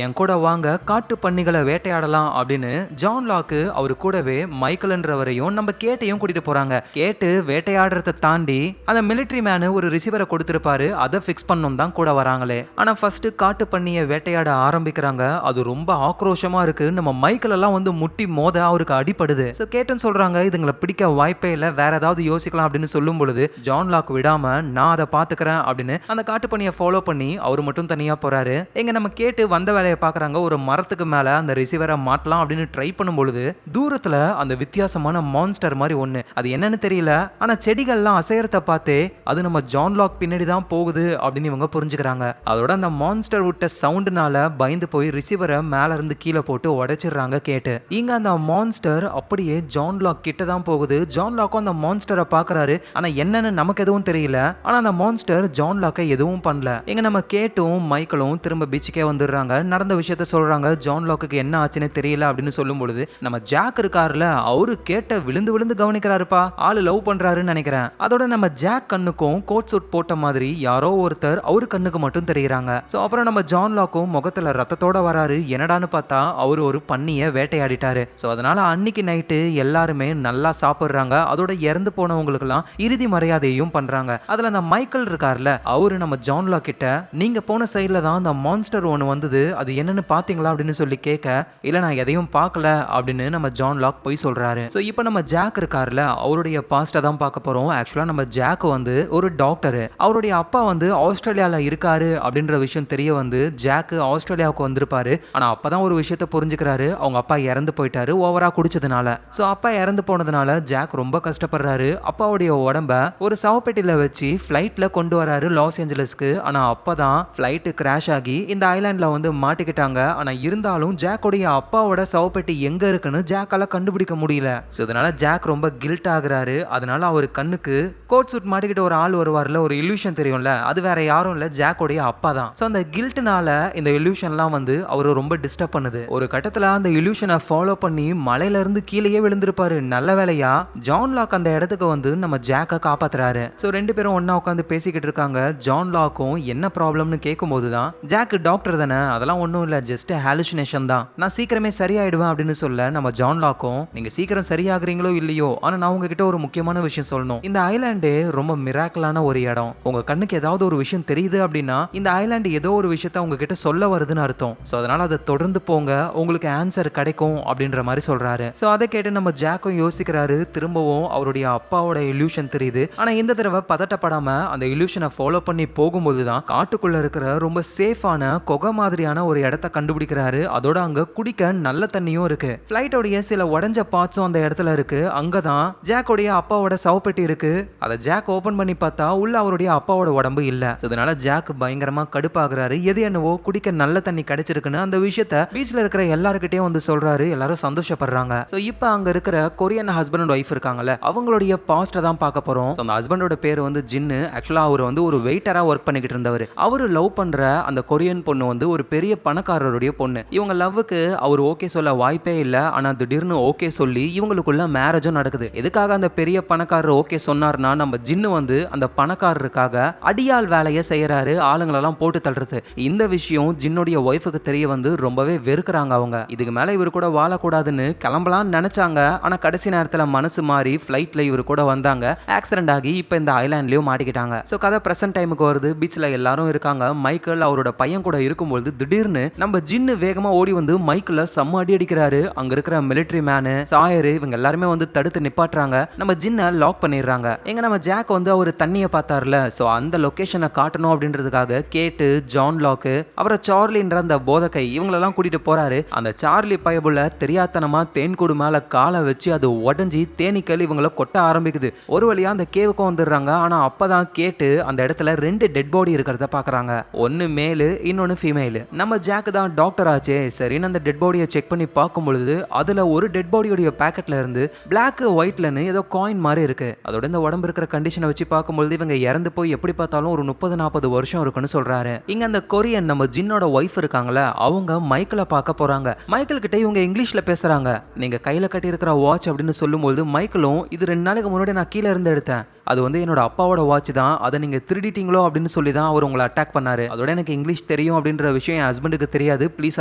என் கூட வாங்க, காட்டு பன்னிகளை வேட்டையாடலாம் அப்படின்னு ஜான் லாக் அவரு கூடவே மைக்கேல்ன்றவரையும் நம்ம கேட்டையும் கூட்டிட்டு போறாங்க. கேட்டு வேட்டையாடுறதை தாண்டி அந்த மிலிட்டரி மேனு ஒரு ரிசீவரை கொடுத்திருப்பாரு, அதை பிக்ஸ் பண்ணணும் தான் கூட வராங்களே. ஆனா ஃபர்ஸ்ட் காட்டு பன்னியை வேட்டையாட ஆரம்பிக்கிறாங்க. அது ரொம்ப ஆக்ரோஷமா இருக்கு. நம்ம மைக்கேல் எல்லாம் வந்து முட்டி மோத அவருக்கு அடிப்படுது. கேட்டுன்னு சொல்றாங்க, இதுங்களை பிடிக்க வாய்ப்பே இல்லை, வேற ஏதாவது யோசிக்கலாம் அப்படின்னு சொல்லும் பொழுது ஜான் லாக் விடாம நான் அதை பாத்துக்கிறேன் அப்படின்னு அந்த காட்டு பன்னியை ஃபாலோ பண்ணி அவர் மட்டும் தனியா போறாரு. எங்க நம்ம கேட்டு வந்த வேலையை பாக்குறாங்க. ஒரு மரத்துக்கு மேல அந்த ரிசீவரை மாட்டலாம் அப்படின்னு ட்ரை பண்ணும் பொழுது தூரத்துல அந்த வித்தியாசமான மான்ஸ்டர் மாதிரி ஒண்ணு, அது என்னன்னு தெரியல, ஆனா செடிகள்லாம் அசையறத பார்த்தே அது நம்ம ஜான் லாக் பின்னாடி தான் போகுது அப்படின்னு இவங்க புரிஞ்சுக்கிறாங்க. அதோட அந்த மான்ஸ்டர் விட்ட சவுண்டுனால பயந்து போய் ரிசீவரை மேல இருந்து கீழே போட்டு உடைச்சிடுறாங்க கேட்டு. இங்க அந்த மான்ஸ்டர் அப்படியே ஜான் லாக் கிட்ட தான் போகுது. ஜான் லாக்கும் அந்த மான்ஸ்டரை பாக்குறாரு. ஆனா என்னன்னு நமக்கு எதுவும் தெரியல. ஆனா அந்த மான்ஸ்டர் ஜான் லாக்கை எதுவும் பண்ணல. எங்க நம்ம கேட்டும் மைக்கேலும் திரும்ப பீச்சுக்கே வந்துடுறாங்க. நடந்த விஷயத்த சொல்றாங்க. ஜான் லாக்கு என்ன ஆச்சுன்னு தெரியல அப்படின்னு சொல்லும் பொழுது நம்ம ஜாக் இருக்காருல, அவரு கேட்ட விழுந்து விழுந்து கவனிக்கிறாருப்பா, ஆளு லவ் பண்றாருன்னு நினைக்கிறேன். அதோட நம்ம ஜாக் கண்ணுக்கும் கோட் சூட் போட்ட மாதிரி யாரோ ஒருத்தர் அவரு கண்ணுக்கு மட்டும் தெரியுறாங்க. அப்புறம் நம்ம ஜான் லாக்கும் முகத்துல ரத்தத்தோட வராரு. என்னடான்னு பார்த்தா அவரு ஒரு பன்னியை வேட்டையாடிட்டாரு. அதனால அன்னைக்கு நைட்டு எல்லாருமே நல்லா சாப்பிடுறாங்க. அதோட இறந்து போனவங்களுக்கு எல்லாம் இறுதி மரியாதையும் பண்றாங்க. அதுல அந்த மைக்கேல் இருக்காருல, அவரு நம்ம ஜான் லாக் கிட்ட, நீங்க போன சைட்ல தான் அந்த மான்ஸ்டர் ஒன்னு வந்தது, அது என்னன்னு பாத்தீங்களா அப்படின்னு சொல்லி கேட்க, இல்ல நான் எதையும் பார்க்கல அப்படின்னு நம்ம ஜான் லாக் போய் சொல்றாரு. ஸோ இப்போ நம்ம ஜாக் இருக்காருல, அவருடைய பாஸ்ட்டை தான் பார்க்க போறோம். ஆக்சுவலா நம்ம ஜாக் வந்து ஒரு டாக்டர். அவருடைய அப்பா வந்து ஆஸ்திரேலியால இருக்காரு அப்படின்ற விஷயம் தெரிய வந்து ஜாக் ஆஸ்திரேலியாவுக்கு வந்திருப்பாரு. ஆனா அப்பதான் ஒரு விஷயத்த புரிஞ்சுக்கிறாரு, அவங்க அப்பா இறந்து போயிட்டாரு ஓவரா குடிச்சதுனால. ஸோ அப்பா இறந்து போனதுனால ஜாக் ரொம்ப கஷ்டப்படுறாரு. அப்பாவுடைய உடம்ப ஒரு சவப்பெட்டியில வச்சு ஃபிளைட்ல கொண்டு வராரு லாஸ் ஏஞ்சலஸ்க்கு. ஆனா அப்பதான் ஃபிளைட் கிராஷ் ஆகி இந்த ஐலாண்ட்ல வந்து மாட்டிக்கிட்டாங்க. ஆனா இருந்தாலும் ஜாக்கோடைய அப்பாவோட சவப்பெட்டி எங்க இருக்குன்னு ஜாக்கால கண்டுபிடிக்க முடியல. ஸோ இதனால ஜாக் ரொம்ப கில்ட் ஆகுறாரு. அதனால அவர் கண்ணுக்கு கோட் சூட் மாட்டிக்கிட்ட ஒரு ஆள் வருவார்ல, ஒரு இல்யூஷன் தெரியும்ல, அது வேற யாரும் இல்ல, ஜாக்கோடைய அப்பா தான். ஸோ அந்த கில்ட்னால இந்த இல்யூஷன்லாம் வந்து அவர் ரொம்ப டிஸ்டர்ப் பண்ணுது. ஒரு கட்டத்துல அந்த இல்யூஷனை ஃபாலோ பண்ணி மலையில இருந்து கீழேயே விழுந்திருப்பாரு. நல்ல வேலையா ஜான் லாக் அந்த இடத்துக்கு வந்து நம்ம ஜாக்கை காப்பாத்துறாரு. ஸோ ரெண்டு பேரும் ஒன்னா உட்காந்து பேசிக்கிட்டு இருக்காங்க. ஜான் லாக்கும் என்ன ப்ராப்ளம்னு கேட்கும்போது தான் ஜாக் டாக்டர் தானே, அதெல்லாம் ஒன்றும் இல்லை, ஜஸ்ட் ஹாலுசினேஷன் தான், நான் சீக்கிரமே சரியாயிடுவேன் அப்படின்னு சொல்ல நம்ம ஜான் லாக்கும் நீங்க சீக்கிரம் சரியாகிறீங்களோ இல்லையோ, ஆனா நான் உங்ககிட்ட ஒரு முக்கியமான விஷயம் சொல்லணும். இந்த ஐலாண்டே ரொம்ப மிராக்கலான ஒரு இடம். உங்க கண்ணுக்கு ஏதாவது ஒரு விஷயம் தெரியுது அப்படின்னா இந்த ஐலாண்டு ஏதோ ஒரு விஷயத்த உங்ககிட்ட சொல்ல வருதுன்னு அர்த்தம். ஸோ அதனால அதை தொடர்ந்து போங்க, உங்களுக்கு ஆன்சர் கிடைக்கும் அப்படின்ற மாதிரி சொல்றாரு. ஸோ அதை கேட்டு நம்ம ஜாக்கும் யோசிக்கிறாரு. திரும்பவும் அவருடைய அப்பாவோட இல்யூஷன் தெரியுது. ஆனா இந்த தடவை பதட்டப்படாம அந்த இல்யூஷனை ஃபாலோ பண்ணி போகும்போது தான் காட்டுக்குள்ள இருக்கிற ரொம்ப சேஃபான கொகை மாதிரியான ஒரு இடத்த கண்டுபிடிக்கிறாரு. அதோட அங்க குடிக்க நல்ல தண்ணியும் இருக்கு. ஃபிளைட்டோடைய சில உடஞ்ச பார்ட்ஸும் அந்த இடத்துல இருக்கு. அங்கதான் ஜாக்கோடைய அப்பாவோட சவப்பெட்டி இருக்கு. அதை ஜாக் ஓபன் பண்ணி பார்த்தா உள்ள அவருடைய அப்பாவோட உடம்பு இல்ல. அதனால ஜாக் பயங்கரமா கடுப்பாகிறாரு. எது என்னவோ குடிக்க நல்ல தண்ணி கிடைச்சிருக்குன்னு அந்த விஷயத்த பீச்ல இருக்கிற எல்லாருக்கிட்டையும் வந்து சொல்றாரு. எல்லாரும் சந்தோஷப்படுறாங்க. சோ இப்போ அங்க இருக்கிற கொரியன் ஹஸ்பண்ட் அண்ட் ஒய்ஃப் இருக்காங்கல்ல, அவங்களுடைய பாஸ்ட தான் பார்க்க போறோம். அந்த ஹஸ்பண்டோட பேர் வந்து ஜின்னு. ஆக்சுவலா அவர் வந்து ஒரு வெயிட்டரா ஒர்க் பண்ணிக்கிட்டு இருந்தவர். அவரு லவ் பண்ற அந்த கொரியன் பொண்ணு வந்து ஒரு பெரிய பணக்காரருடைய பொண்ணு. இவங்க லவ்வுக்கு அவர் ஓகே சொல்ல வாய்ப்பே இல்ல. ஆனா திடீர்னு ஓகே சொல்லி இவங்களுக்குள்ள மேரேஜும் நடக்குது. எதுக்காக அந்த பெரிய பணக்காரர் ஓகே சொன்னார்னா, நம்ம ஜின்னு வந்து அந்த பணக்காரருக்காக அடியாள் வேலையை செய்யறாரு, ஆளுங்களெல்லாம் போட்டு தள்ளுறது. இந்த விஷயம் ஜின்னுடைய ஒய்ஃபுக்கு தெரிய வந்து ரொம்பவே வெறுக்கிறாங்க. அவங்க இதுக்கு மேல இவர் கூட வாழக்கூடாதுன்னு கிளம்பலாம்னு நினைச்சாங்க. ஆனா கடைசி நேரத்துல மனசு மாறி ஃபிளைட்ல இவர் கூட வந்தாங்க. ஆக்சிடென்ட் ஆகி இப்ப இந்த ஐலாண்ட்லயும் மாட்டிக்கிட்டாங்க. சோ கதை பிரசன்ட் டைமுக்கு வருது. பீச்ல எல்லாரும் இருக்காங்க. மைக்கேல் அவரோட பையன் கூட இருக்கும்போது திடீர்னு நம்ம ஜின்னு வேகமா ஓடி வந்து மைக்கேல செம்ம அடி அடிக்கிறாரு. அங்க இருக்கிற மிலிட்டரி மேனு, சாயரு, இவங்க எல்லாருமே வந்து தடுத்து நிப்பாட்டுறாங்க. நம்ம ஜின்னை லாக் பண்ணிடுறாங்க. எங்க நம்ம ஜாக் வந்து அவர் தண்ணியை பார்த்தார்ல, சோ அந்த லொகேஷனை காட்டணும் அப்படின்றதுக்காக கேட்டு ஜான் லாக்கு அப்புறம் சார்லின்ற அந்த போதகை இவங்களெல்லாம் கூட்டிட்டு போறாரு. அந்த சார்லி பயபுல தெரியாதனமா தேன்கூடு மேல காலை வச்சு அது உடஞ்சி தேனீக்கள் இவங்களை கொட்ட ஆரம்பிக்குது. ஒரு வழியா அந்த கேவுக்கும் வந்துடுறாங்க. ஆனா அப்பதான் கேட்டு அந்த இடத்துல 2 டெட் பாடி இருக்கிறத பாக்குறாங்க. ஒன்னு மேலு, இன்னொன்னு ஃபீமேல். நம்ம ஜாக் தான் டாக்டர் ஆச்சே, சரின்னு அந்த டெட் பாடியை செக் பண்ணி பார்க்கும் பொழுது அதுல ஒரு டெட் பாடியோட பேக்கெட்ல இருந்து பிளாக் ஒயிட்லன்னு ஏதோ காயின் மாதிரி இருக்கு. அதோட இந்த உடம்பு இருக்கிற கண்டிஷனை வச்சு பார்க்கும்போது இவங்க இறந்து போய் எப்படி பார்த்தாலும் ஒரு 30-40 வருஷம் இருக்குன்னு சொல்றாரு. இங்க அந்த கொரியன் நம்ம ஜின்னோட ஒய்ஃப் இருக்காங்களே, அவங்க மைக்கேல பார்க்க போறாங்க. மைக்கேல் கிட்ட இவங்க இங்கிலீஷ்ல பேசுறாங்க. நீங்க கையில கட்டி இருக்கிற வாட்ச் அப்படின்னு சொல்லும்போது மைக்கேலும் இது 2 நாளைக்கு முன்னாடி நான் கீழே இருந்து எடுத்தேன், அது வந்து என்னோட அப்பாவோட வாட்ச் தான், அதை நீங்க திருடிட்டீங்களோ அப்படின்னு சொல்லி தான் அவர் உங்களை அட்டாக் பண்ணாரு. அதோட எனக்கு இங்கிலீஷ் தெரியும் அப்படின்ற விஷயம் என் ஹஸ்பண்டுக்கு தெரியாது, ப்ளீஸ்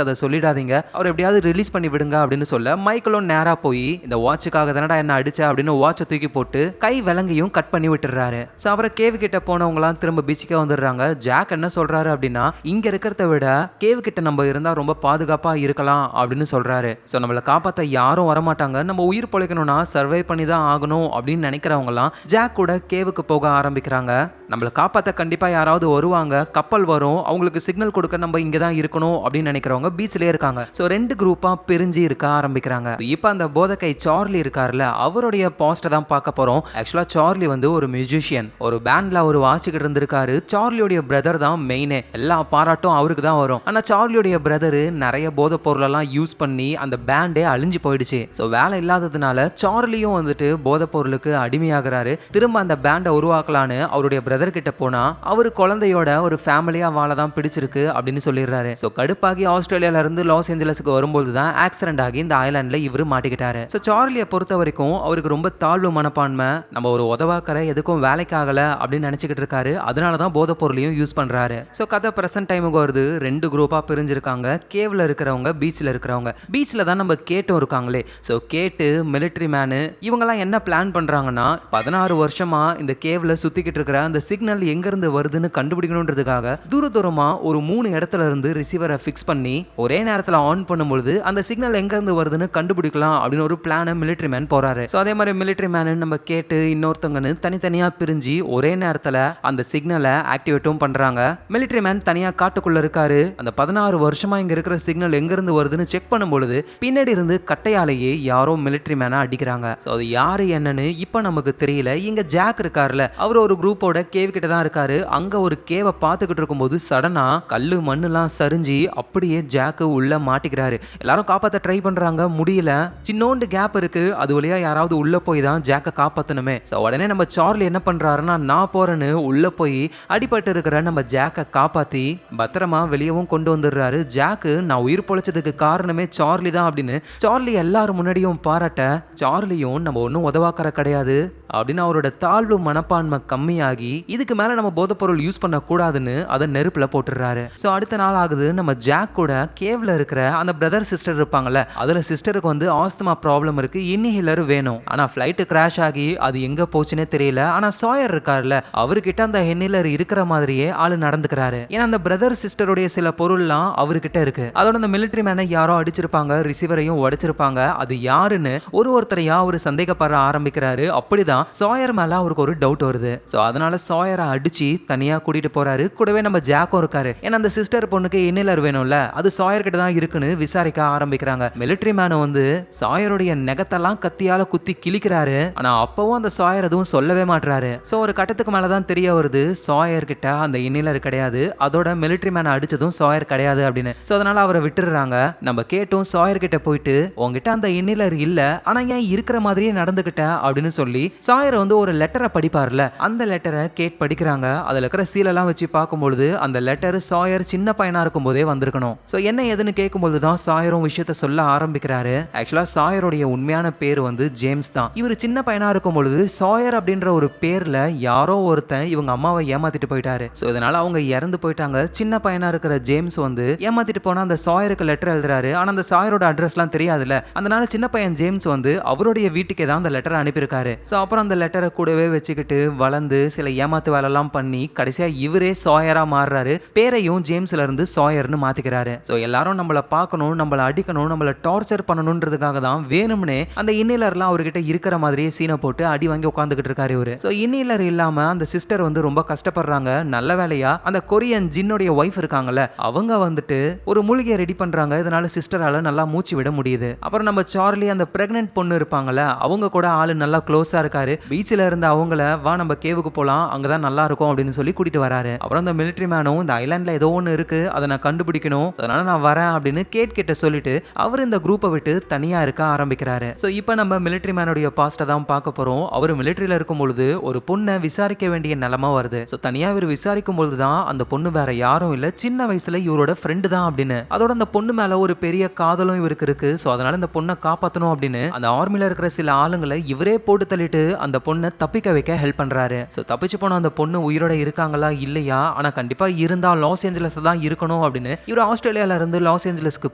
அதை சொல்லிடாதீங்க, அவர் எப்படியாவது ரிலீஸ் பண்ணி விடுங்க அப்படின்னு சொல்ல மைக்கேலும் நேரா போய் இந்த வாட்சுக்காக தானடா என்ன அடிச்ச அப்படின்னு வாட்சை தூக்கி போட்டு கை விலங்கையும் கட் பண்ணி விட்டுறாரு. ஸோ அவரை கேவு கிட்ட போனவங்களாம் திரும்ப பீச்சுக்கே வந்துடுறாங்க. ஜாக் என்ன சொல்றாரு அப்படின்னா, இங்க இருக்கிறத விட கேவு கிட்ட நம்ம இருந்தா ரொம்ப பாதுகாப்பா இருக்கலாம் அப்படின்னு சொல்றாரு. ஸோ நம்மளை காப்பாற்ற யாரும் வரமாட்டாங்க, நம்ம உயிர் பொழைக்கணும்னா சர்வை பண்ணி தான் ஆகணும் அப்படின்னு நினைக்கிறவங்கலாம் ஜாக் கூட கேவுக்கு போக ஆரம்பிக்கிறாங்க. நம்மளை காப்பாற்ற கண்டிப்பா யாராவது வருவாங்க, கப்பல் வரும், அவங்களுக்கு சிக்னல் கொடுக்க நம்ம இங்க தான் இருக்கணும் அப்படின்னு நினைக்கிறவங்க பீச்லயே இருக்காங்க. ஸோ 2 குரூப்பா பிரிஞ்சு இருக்க ஆரம்பிக்கிறாங்க. இப்போ அந்த போதகை சார்லி இருக்காருல்ல, அவருடைய பாஸ்ட்டை தான் பார்க்க போறோம். ஆக்சுவலா சார்லி வந்து ஒரு மியூசிஷியன், ஒரு பேண்ட்ல அவர் வாசிக்கிட்டு இருந்திருக்காரு. சார்லியோடைய பிரதர் தான் மெயினே, எல்லா பாராட்டும் அவருக்கு தான் வரும். ஆனா சார்லியோடைய பிரதரு நிறைய போதை பொருளெல்லாம் யூஸ் பண்ணி அந்த பேண்டே அழிஞ்சு போயிடுச்சு. ஸோ வேலை இல்லாததுனால சார்லியும் வந்துட்டு போதை பொருளுக்கு அடிமையாகிறாரு. திரும்ப அந்த பேண்டை உருவாக்கலான்னு அவருடைய பிரதர் கிட்ட போனா அவரு குழந்தையோட ஒரு ஃபேமிலியா வாழ தான் பிடிச்சிருக்கு அப்படின்னு சொல்லிடுறாரு. ஸோ கடுப்பாகி ஆஸ்திரேலியால இருந்து லாஸ் ஏஞ்சலஸுக்கு வரும்போது தான் ஆக்சிடென்ட் ஆகி இந்த ஐலாண்ட்ல இவரு மாட்டிக்கிட்டாரு. ஸோ சார்லியை பொறுத்த வரைக்கும் அவருக்கு ரொம்ப தாழ்வு மனப்பான்மை, நம்ம ஒரு உதவாக்கற எதுக்கும் வேலைக்கு ஆகல அப்படின்னு நினைச்சுக்கிட்டு இருக்காரு. அதனால தான் போதை பொருளையும் யூஸ் பண்றாரு. ஸோ கதை பிரசன்ட் டைமுக்கு வருது. 2 குரூப்பா பிரிஞ்சிருக்காங்க. கேவ்ல இருக்கிறவங்க, பீச்ல இருக்கிறவங்க. பீச்ல தான் நம்ம கேட்டும் இருக்காங்களே. ஸோ கேட்டு, மிலிட்டரி மேனு, இவங்கெல்லாம் என்ன பிளான் பண்றாங்கன்னா, 16 வருஷமா வருஷமா இந்த கேவ்ல சுத்திக்கிட்டு இருக்கிற அந்த சிக்னல் எங்க இருந்து வருதுன்னு கண்டுபிடிக்கணும்ன்றதுக்காக தூரமா ஒரு 3 இடத்துல இருந்து ரிசீவரை ஃபிக்ஸ் பண்ணி ஒரே நேரத்துல ஆன் பண்ணும்போது அந்த சிக்னல் எங்க இருந்து வருதுன்னு கண்டுபிடிக்கலாம் அப்படின்னு ஒரு பிளான மிலிட்டரி மேன் போறாரு. சோ அதே மாதிரி மிலிட்டரி மேன் நம்ம கேட்டு இன்னொருத்தங்கன்னு தனித்தனியா பிரிஞ்சு ஒரே நேரத்துல அந்த சிக்னலை ஆக்டிவேட்டும் பண்றாங்க. மிலிட்டரி மேன் தனியா காட்டுக்குள்ள இருக்காரு. அந்த 16 வருஷமா இங்க இருக்கிற சிக்னல் எங்க இருந்து வருதுன்னு செக் பண்ணும்போது பின்னாடி இருந்து கட்டையாலேயே யாரோ மிலிட்டரி மேனை அடிக்கிறாங்க. சோ அது யாரு என்னன்னு இப்ப நமக்கு தெரியல. இங்க ஜாக் இருக்காருல, அவர் ஒரு குரூப்போட கேவ் கிட்ட தான் இருக்காரு. அங்க ஒரு கேவை பார்த்துக்கிட்டு இருக்கும்போது சடனா கல்லு மண்ணுலாம் சரிஞ்சு அப்படியே ஜாக் உள்ள மாட்டிக்கிறாரு. எல்லாரும் காப்பாத்த ட்ரை பண்றாங்க, முடியல. சின்னோண்டு கேப் இருக்கு, அது வழியா யாராவது உள்ள போய் தான் ஜாக்க காப்பாத்தணுமே. சோ உடனே நம்ம சார்லி என்ன பண்றாருன்னா நான் போறேன்னு உள்ள போய் அடிபட்டு இருக்கிற நம்ம ஜாக்க காப்பாத்தி பத்திரமா வெளியவும் கொண்டு வந்துடுறாரு. ஜாக்கு நான் உயிர் பொழைச்சதுக்கு காரணமே சார்லி தான் அப்படின்னு சார்லி எல்லாரும் முன்னாடியும் பாராட்ட, சார்லியும் நம்ம ஒன்றும் உதவாக்கற கிடையாது அப்படின்னு அவரோட தாழ்வு மனப்பான்மை கம்மியாகி இதுக்கு மேல நம்ம போதைப்பொருள் யூஸ் பண்ண கூடாதுன்னு அதை நெருப்புல போட்டுறாரு. சோ அடுத்த நாள் ஆகுது. நம்ம ஜாக் கூட கேவ்ல இருக்கிற அந்த பிரதர் சிஸ்டர் இருப்பாங்கல்ல, அதுல சிஸ்டருக்கு வந்து ஆஸ்துமா ப்ராப்ளம் இருக்கு, இன்ஹேலர் வேணும். ஆனா ஃபிளைட் கிராஷ் ஆகி அது எங்க போச்சுன்னே தெரியல. ஆனா சாயர் இருக்காருல்ல, அவர்கிட்ட அந்த இன்ஹேலர் இருக்கிற மாதிரியே ஆளு நடந்துக்கிறாரு. ஏன்னா அந்த பிரதர் சிஸ்டருடைய சில பொருள்லாம் அவர்கிட்ட இருக்கு. அதோட அந்த மிலிட்டரி மேனை யாரோ அடிச்சிருப்பாங்க, ரிசீவரையும் உடைச்சிருப்பாங்க. அது யாருன்னு ஒருத்தரையா ஒரு சந்தேகப்பட ஆரம்பிக்கிறாரு. அப்படிதான் சாயர் மேல அவருக்கு ஒரு டவுட் வருது. சோ அதனால சாயரை அடிச்சு தனியா கூட்டிட்டு போறாரு. கூடவே நம்ம ஜாக்கும் இருக்காரு. ஏன்னா அந்த சிஸ்டர் பொண்ணுக்கு இன்ஹேலர் வேணும்ல, அது சாயர் கிட்ட தான் இருக்குன்னு விசாரிக்க ஆரம்பிக்கிறாங்க. மிலிட்டரி மேன் வந்து சாயருடைய நெகத்தெல்லாம் கத்தியால குத்தி கிழிக்கிறாரு. ஆனா அப்பவும் அந்த சாயர் எதுவும் சொல்லவே மாட்டாரு. சோ ஒரு கட்டத்துக்கு மேலதான் தெரிய வருது சாயர் கிட்ட அந்த இன்ஹேலர் கிடையாது, அதோட மிலிட்டரி மேனை அடிச்சதும் சாயர் கிடையாது அப்படின்னு. சோ அதனால அவரை விட்டுறாங்க. நம்ம கேட்டும் சாயர் கிட்ட போயிட்டு உங்ககிட்ட அந்த இன்ஹேலர் இல்ல, ஆனா ஏன் இருக்கிற மாதிரியே நடந்துகிட்ட அப்படின்னு சொல்லி சாயர் வந்து ஒரு லெட்டரை படிப்பார்ல, அந்த லெட்டரை கேட் படிக்கிறாங்க. அதுல இருக்கிற சீலெல்லாம் வச்சு பார்க்கும்போது அந்த லெட்டர் சாயர் சின்ன பையனா இருக்கும் போதே வந்திருக்கணும். சோ என்ன ஏதுன்னு கேட்கும்போது தான் சாயரும் விஷயத்த சொல்ல ஆரம்பிக்கிறாரு. ஆக்சுவலா சாயருடைய உண்மையான பேர் வந்து ஜேம்ஸ் தான். இவர் சின்ன பையனா இருக்கும் பொழுது சாயர் அப்படின்ற ஒரு பேர்ல யாரோ ஒருத்தன் இவங்க அம்மாவை ஏமாத்திட்டு போயிட்டாரு. சோ இதனால அவங்க இறந்து போயிட்டாங்க. சின்ன பையனா இருக்கிற ஜேம்ஸ் வந்து ஏமாத்திட்டு போனா அந்த சாயருக்கு லெட்டர் எழுதுறாரு. ஆனா அந்த சாயரோட அட்ரஸ்லாம் தெரியாதுல்ல, அதனால சின்ன பையன் ஜேம்ஸ் வந்து அவருடைய வீட்டுக்கே தான் அந்த லெட்டரை அனுப்பியிருக்காரு. சோ அப்புறம் அந்த லெட்டரை கூடவே வச்சுக்கிட்டு வளர்ந்து சில ஏமாத்து வேலைலாம் பண்ணி கடைசியா இவரே சாயரா மாறுறாரு. பேரையும் ஜேம்ஸ்ல இருந்து சாயர்னு மாத்திக்கிறாரு. சோ எல்லாரும் நம்மள பார்க்கணும், நம்மள அடிக்கணும், நம்மள டார்ச்சர் பண்ணணும்ன்றதுக்காக தான் வேணும்னே அந்த இன்ஹேலர்லாம் அவர்கிட்ட இருக்கிற மாதிரியே சீனை போட்டு அடி வாங்கி உட்காந்துக்கிட்டு இருக்காரு இவரு. சோ இன்ஹேலர் இல்லாம அந்த சிஸ்டர் வந்து ரொம்ப கஷ்டப்படுறாங்க. நல்ல வேலையா அந்த கொரியன் ஜின்னுடைய ஒய்ஃப் இருக்காங்கல்ல, அவங்க வந்துட்டு ஒரு மூலிகையை ரெடி பண்றாங்க. இதனால சிஸ்டரால நல்லா மூச்சு விட முடியுது. அப்புறம் நம்ம சார்லி அந்த பிரெக்னன்ட் பொண்ணு இருப்பாங்கல்ல, அவங்க கூட ஆளு நல்லா க்ளோஸா இருக்காரு. பீச்சில் இருந்த அவங்கள வா நம்ம கேவுக்கு போலாம், அங்கதான் நல்லா இருக்கும் அப்படின்னு சொல்லி கூட்டிட்டு வராரு. அப்புறம் அந்த மிலிட்டரி மேனும் இந்த ஐலாண்ட்ல ஏதோ ஒன்று இருக்கு, அதை நான் கண்டுபிடிக்கணும், அதனால நான் வரேன் அப்படின்னு கேட் கிட்ட சொல்லிட்டு அவர் இந்த குரூப்பை விட்டு தனியா இருக்க ஆரம்பிக்கிறாரு. ஸோ இப்போ நம்ம மிலிட்டரி மேனுடைய பாஸ்ட்டை தான் பார்க்க போறோம். அவர் மிலிட்டரியில இருக்கும் பொழுது ஒரு பொண்ணை விசாரிக்க வேண்டிய நிலைமை வருது. ஸோ தனியா இவர் விசாரிக்கும் பொழுது தான் அந்த பொண்ணு வேற யாரும் இல்ல, சின்ன வயசுல இவரோட ஃப்ரெண்டு தான் அப்படின்னு. அதோட அந்த பொண்ணு மேல ஒரு பெரிய காதலும் இவருக்கு இருக்கு. ஸோ அதனால இந்த பொண்ணை காப்பாற்றணும் அப்படின்னு அந்த ஆர்மில இருக்கிற சில ஆளுங்களை இவரே போட்டு தள்ளிட்டு அந்த பொண்ணை தப்பிக்க வைக்க ஹெல்ப் பண்றாரு. சோ தப்பிச்சு போன அந்த பொண்ணு உயிரோட இருக்காங்களா இல்லையா, ஆனா கண்டிப்பா இருந்தா லாஸ் ஏஞ்சலஸ் தான் இருக்கணும் அப்படின்னு இவர் ஆஸ்திரேலியால இருந்து லாஸ் ஏஞ்சலஸ்க்கு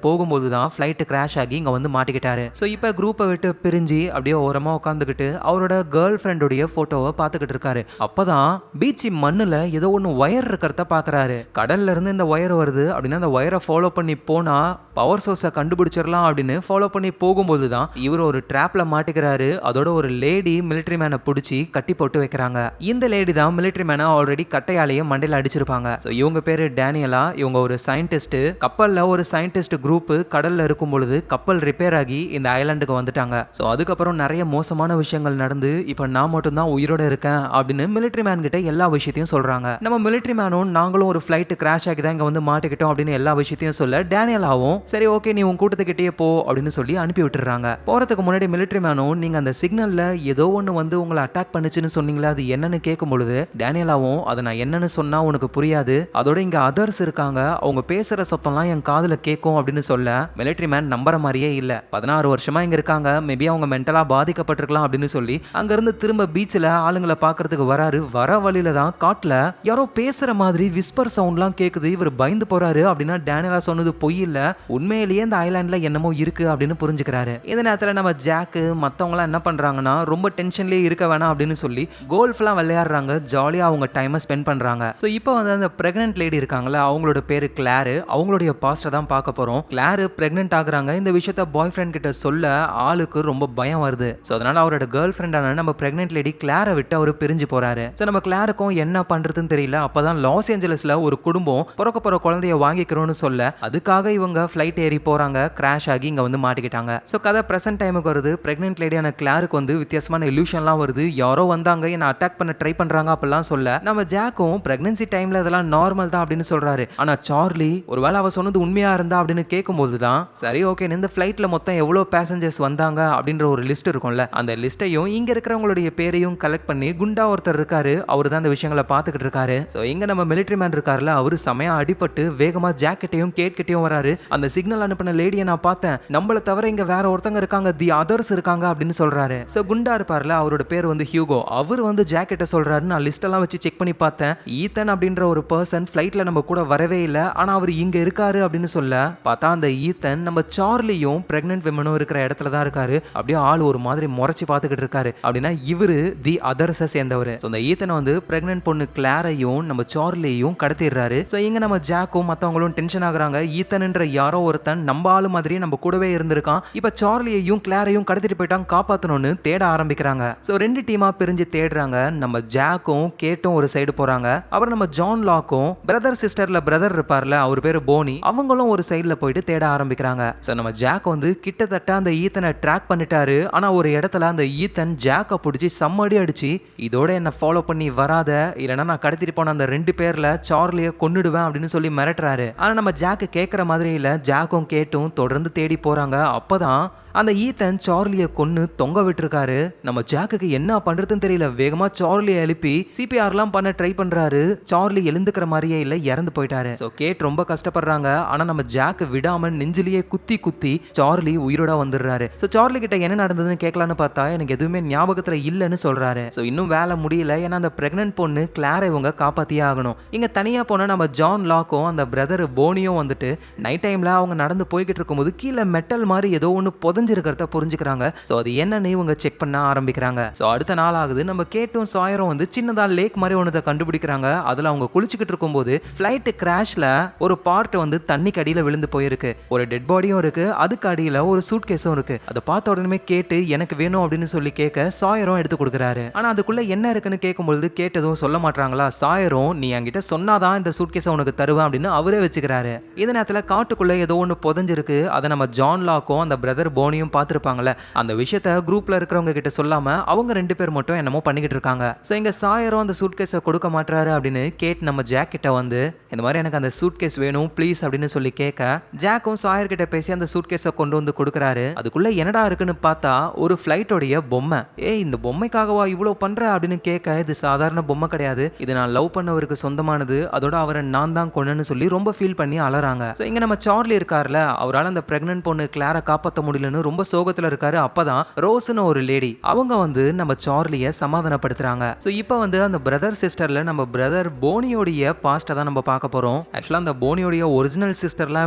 போகும்போது தான் ஃபிளைட் கிராஷ் ஆகி இங்க வந்து மாட்டிக்கிட்டாரு. சோ இப்போ குரூப்பை விட்டு பிரிஞ்சு அப்படியே ஓரமா உட்காந்துக்கிட்டு அவரோட கேர்ள் ஃப்ரெண்டுடைய போட்டோவை பார்த்துக்கிட்டு இருக்காரு. அப்பதான் பீச் மண்ணுல ஏதோ ஒன்று ஒயர் இருக்கிறத பாக்குறாரு. கடல்ல இருந்து இந்த ஒயர் வருது அப்படின்னா அந்த ஒயரை ஃபாலோ பண்ணி போனா பவர் சோர்ஸை கண்டுபிடிச்சிடலாம் அப்படின்னு ஃபாலோ பண்ணி போகும்போது தான் இவர் ஒரு ட்ராப்ல மாட்டிக்கிறாரு. அதோட ஒரு லேடி மிலிட்டரி மேனை பிடிச்சி கட்டி போட்டு வைக்கிறாங்க. இந்த லேடி தான் மிலிட்டரி மேனை ஆல்ரெடி கட்டையாலேயே மண்டையில் அடிச்சிருப்பாங்க. ஸோ இவங்க பேரு டேனியலா. இவங்க ஒரு சயின்டிஸ்ட். கப்பல்ல ஒரு சயின்டிஸ்ட் குரூப் கடல்ல இருக்கும் பொழுது கப்பல் ரிப்பேர் ஆகி இந்த ஐலாண்டுக்கு வந்துட்டாங்க. ஸோ அதுக்கப்புறம் நிறைய மோசமான விஷயங்கள் நடந்து இப்போ நான் மட்டும் தான் உயிரோட இருக்கேன் அப்படின்னு மிலிட்டரி மேன் கிட்ட எல்லா விஷயத்தையும் சொல்றாங்க. நம்ம மிலிட்டரி மேனும் நாங்களும் ஒரு ஃபிளைட் கிராஷ் ஆகி தான் இங்க வந்து மாட்டிக்கிட்டோம் அப்படின்னு எல்லா விஷயத்தையும் சொல்ல டேனியலாவும் சரி ஓகே நீ உன் கூட்டத்துக்கிட்டே போ அப்படின்னு சொல்லி அனுப்பி விட்டுறாங்க. போறதுக்கு முன்னாடி மிலிட்டரி மேனும் நீங்க அந்த சிக்னல்ல ஏதோ ஒன்று வந்து உங்களை அட்டாக் பண்ணுச்சுன்னு சொன்னீங்களா, அது என்னன்னு கேட்கும் பொழுது டேனியலாவும் அதை நான் என்னன்னு சொன்னா உனக்கு புரியாது, அதோட இங்க அதர்ஸ் இருக்காங்க, அவங்க பேசுற சத்தம்லாம் என் காதுல கேட்கும் அப்படின்னு சொல்ல மிலிட்டரி மேன் நம்புற மாதிரியே இல்ல. 16 வருஷமா இங்க இருக்காங்க, மேபி அவங்க மென்டலா பாதிக்கப்பட்டிருக்கலாம் அப்படின்னு சொல்லி அங்க இருந்து திரும்ப பீச்சில் ஆளுங்களை பாக்குறதுக்கு வராரு. வர வழியில தான் காட்டுல யாரோ பேசுற மாதிரி விஸ்பர் சவுண்ட்லாம் கேக்குது. இவர் பயந்து போறாரு. அப்படின்னா டேனியலா சொன்னது பொய் இல்ல, உண்மையிலேயே இந்த ஐலாண்ட்ல என்னமோ இருக்கு அப்படின்னு புரிஞ்சுக்கிறாரு. இந்த நேரத்துல நம்ம ஜாக்கு மத்தவங்க என்ன பண்றாங்கன்னா ரொம்ப டென்ஷன்லயே இருக்க வேணாம் அப்படின்னு அப்படின்னு சொல்லி கோல்ஃப்லாம் விளையாடுறாங்க, ஜாலியா அவங்க டைமை ஸ்பெண்ட் பண்றாங்க. ஸோ இப்போ வந்து அந்த பிரெக்னென்ட் லேடி இருக்காங்களா, அவங்களோட பேரு கிளாரு. அவங்களுடைய பாஸ்ட்டை தான் பார்க்க போறோம். கிளாரு பிரெக்னென்ட் ஆகுறாங்க. இந்த விஷயத்த பாய் ஃப்ரெண்ட் கிட்ட சொல்ல ஆளுக்கு ரொம்ப பயம் வருது. ஸோ அதனால அவரோட கேர்ள் ஃப்ரெண்டான நம்ம பிரெக்னென்ட் லேடி கிளாரை விட்டு அவர் பிரிஞ்சு போறாரு. ஸோ நம்ம கிளாருக்கும் என்ன பண்றதுன்னு தெரியல. அப்பதான் லாஸ் ஏஞ்சலஸ்ல ஒரு குடும்பம் பிறக்க போற குழந்தைய வாங்கிக்கிறோம்னு சொல்ல அதுக்காக இவங்க ஃபிளைட் ஏறி போறாங்க. கிராஷ் ஆகி இங்க வந்து மாட்டிக்கிட்டாங்க. ஸோ கதை பிரசன்ட் டைமுக்கு வருது. பிரெக்னென்ட் லேடியான கிளாருக்கு வந்து வித்தியாசமான இல்யூஷன்லாம் வருது. யாரோ வந்தாங்க, என்ன அட்டாக் பண்ண ட்ரை பண்றாங்க அப்படிலாம் சொல்ல நம்ம ஜாக்கும் பிரெக்னன்சி டைம்ல இதெல்லாம் நார்மல் தான் அப்படின்னு சொல்றாரு. ஆனா சார்லி ஒருவேளை அவ சொன்னது உண்மையா இருந்தா அப்படின்னு கேட்கும்போது தான் சரி ஓகே, இந்த ஃபிளைட்ல மொத்தம் எவ்வளவு பேசஞ்சர்ஸ் வந்தாங்க அப்படின்ற ஒரு லிஸ்ட் இருக்கும்ல, அந்த லிஸ்ட்டையும் இங்க இருக்கிறவங்களுடைய பேரையும் கலெக்ட் பண்ணி குண்டா ஒருத்தர் இருக்காரு, அவரு தான் அந்த விஷயங்களை பார்த்துக்கிட்டு இருக்காரு. ஸோ இங்க நம்ம மிலிட்டரி மேன் இருக்காருல, அவரு செமையா அடிபட்டு வேகமா ஜாக்கெட்டையும் கேட்கிட்டையும் வராரு. அந்த சிக்னல் அனுப்பின லேடியை நான் பார்த்தேன், நம்மள தவிர இங்க வேற ஒருத்தங்க இருக்காங்க, தி அதர்ஸ் இருக்காங்க அப்படின்னு சொல்றாரு. ஸோ குண்டா இருப்பார்ல, அவரோட பேர் வந்து ஹியூகோ. அவர் வந்து ஜாக்கெட்டை சொல்றாரு. நான் லிஸ்ட் எல்லாம் வச்சு செக் பண்ணி பார்த்தேன், ஈத்தன் அப்படின்ற ஒரு பர்சன் ஃபிளைட்ல நம்ம கூட வரவே இல்லை, ஆனா அவர் இங்க இருக்காரு அப்படின்னு சொல்ல பார்த்தா அந்த ஈத்தன் நம்ம சார்லியும் பிரெக்னென்ட் விமனும் இருக்கிற இடத்துல தான் இருக்காரு. அப்படியே ஆள் ஒரு மாதிரி முறைச்சு பார்த்துக்கிட்டு இருக்காரு. அப்படின்னா இவரு தி அதர்ஸை சேர்ந்தவர். ஸோ அந்த ஈத்தனை வந்து பிரெக்னென்ட் பொண்ணு கிளாரையும் நம்ம சார்லியையும் கடத்திடுறாரு. ஸோ இங்க நம்ம ஜாக்கும் மற்றவங்களும் டென்ஷன் ஆகுறாங்க. ஈத்தன்ன்ற யாரோ ஒருத்தன் நம்ம ஆளு மாதிரியே நம்ம கூடவே இருந்திருக்கான், இப்ப சார்லியையும் கிளாரையும் கடத்திட்டு போயிட்டாங்க, காப்பாற்றணும்னு தேட ஆரம்பிக்கிறாங்க. ஸோ ரெண்டு டீமா பிரிஞ்சு தேடுறாங்க. நம்ம ஜாக்கும் கேட்டும் ஒரு சைடு போறாங்க. அப்புறம் நம்ம ஜான் லாக்கும் பிரதர் சிஸ்டர்ல பிரதர் இருப்பார்ல, அவர் பேரு போனி, அவங்களும் ஒரு சைடுல போயிட்டு தேட ஆரம்பிக்கிறாங்க. சோ நம்ம ஜாக் வந்து கிட்டத்தட்ட அந்த ஈத்தனை ட்ராக் பண்ணிட்டாரு. ஆனா ஒரு இடத்துல அந்த ஈத்தன் ஜாக்கை பிடிச்சி சம்மடி அடிச்சு, இதோட என்ன ஃபாலோ பண்ணி வராத, இல்லைன்னா நான் கடத்திட்டு போன அந்த 2 பேர்ல சார்லியை கொன்னுடுவேன் அப்படின்னு சொல்லி மிரட்டுறாரு. ஆனா நம்ம ஜாக்கு கேட்கற மாதிரி இல்ல. ஜாக்கும் கேட்டும் தொடர்ந்து தேடி போறாங்க. அப்பதான் அந்த ஈத்தன் சார்லியை கொன்னு தொங்க விட்டுருக்காரு. நம்ம ஜாக்குக்கு என்ன பண்றதுன்னு தெரியல. வேகமா சார்லியை எழுப்பி சிபிஆர்லாம் பண்ண ட்ரை பண்றாரு. சார்லி எழுந்துக்கிற மாதிரியே இல்ல, இறந்து போயிட்டாரு. ஸோ கேட் ரொம்ப கஷ்டப்படுறாங்க. ஆனா நம்ம ஜாக் விடாம நெஞ்சிலேயே குத்தி குத்தி சார்லி உயிரோட வந்துடுறாரு. ஸோ சார்லி கிட்ட என்ன நடந்ததுன்னு கேட்கலான்னு பார்த்தா எனக்கு எதுவுமே ஞாபகத்துல இல்லைன்னு சொல்றாரு. ஸோ இன்னும் வேலை முடியல, ஏன்னா அந்த பிரெக்னன்ட் பொண்ணு கிளாரை இவங்க காப்பாத்தியே ஆகணும். இங்க தனியா போன நம்ம ஜான் லாக்கும் அந்த பிரதர் போனியும் வந்துட்டு நைட் டைம்ல அவங்க நடந்து போய்கிட்டு இருக்கும்போது கீழே மெட்டல் மாதிரி ஏதோ ஒன்று புரிஞ்சிருக்கிறத புரிஞ்சுக்கிறாங்க. ஸோ அது என்னன்னு இவங்க செக் பண்ண ஆரம்பிக்கிறாங்க. ஸோ அடுத்த நாள் ஆகுது. நம்ம கேட்டும் சாயரும் வந்து சின்னதா லேக் மாதிரி ஒன்றதை கண்டுபிடிக்கிறாங்க. அதில் அவங்க குளிச்சுக்கிட்டு இருக்கும்போது ஃப்ளைட் கிராஷ்ல ஒரு பார்ட் வந்து தண்ணிக்கு அடியில் விழுந்து போயிருக்கு. ஒரு டெட் பாடியும் இருக்கு, அதுக்கு அடியில் ஒரு சூட் கேஸும் இருக்கு. அதை பார்த்த உடனே கேட்டு எனக்கு வேணும் அப்படின்னு சொல்லி கேட்க சாயரும் எடுத்து கொடுக்குறாரு. ஆனால் அதுக்குள்ள என்ன இருக்குன்னு கேட்கும்போது கேட்டதும் சொல்ல மாட்டாங்களா. சாயரும் நீ என்கிட்ட சொன்னாதான் இந்த சூட் கேஸை உனக்கு தருவேன் அப்படின்னு அவரே வச்சுக்கிறாரு. இந்த நேரத்தில் காட்டுக்குள்ள ஏதோ ஒன்று புதஞ்சிருக்கு. அதை நம்ம ஜான் லாக்கும் அந்த பிரதர் போனியும் பார்த்துருப்பாங்கல்ல, அந்த விஷயத்த குரூப்ல இருக்கிறவங்க கிட்ட சொல்லாம அவங்க 2 பேர் மட்டும் என்னமோ பண்ணிக்கிட்டு இருக்காங்க. ஸோ இங்க சாயரும் அந்த சூட் கேஸை கொடுக்க மாட்டாரு அப்படின்னு கேட் நம்ம ஜாக் கிட்ட வந்து இந்த மாதிரி எனக்கு அந்த சூட் கேஸ் வேணும் ப்ளீஸ் அப்படின்னு சொல்லி கேட்க ஜாக்கும் சாயர் கிட்ட பேசி அந்த சூட் கேஸை கொண்டு வந்து கொடுக்குறாரு. அதுக்குள்ள என்னடா இருக்குன்னு பார்த்தா ஒரு ஃபிளைட்டோடைய பொம்மை. இந்த பொம்மைக்காகவா இவ்வளோ பண்ற அப்படின்னு கேட்க இது சாதாரண பொம்மை கிடையாது, இது நான் லவ் பண்ணவருக்கு சொந்தமானது, அதோட அவரை நான் தான் கொன்னேன்னு சொல்லி ரொம்ப ஃபீல் பண்ணி அலறாங்க. ஸோ இங்க நம்ம சார்லி இருக்கார்ல, அவரால் அந்த பிரெக்னன்ட் பொண்ணு கிளாரை காப்பாற்ற முடியலன்னு ரொம்ப சோகத்துல இருக்காரு. அப்பதான் ரோஸ்னு ஒரு லேடி அவங்க வந்து நம்ம சார்லியை சமாதானப்படுத்துறாங்க. ஸோ இப்போ வந்து அந்த பிரதர் சிஸ்டர்ல நம்ம பிரதர் போனியோடைய பாஸ்ட்டை தான் நம்ம பார்க்க போறோம். ஆக்சுவலா அந்த போனியோடைய ஒரிஜினல் சிஸ்டர்லாம்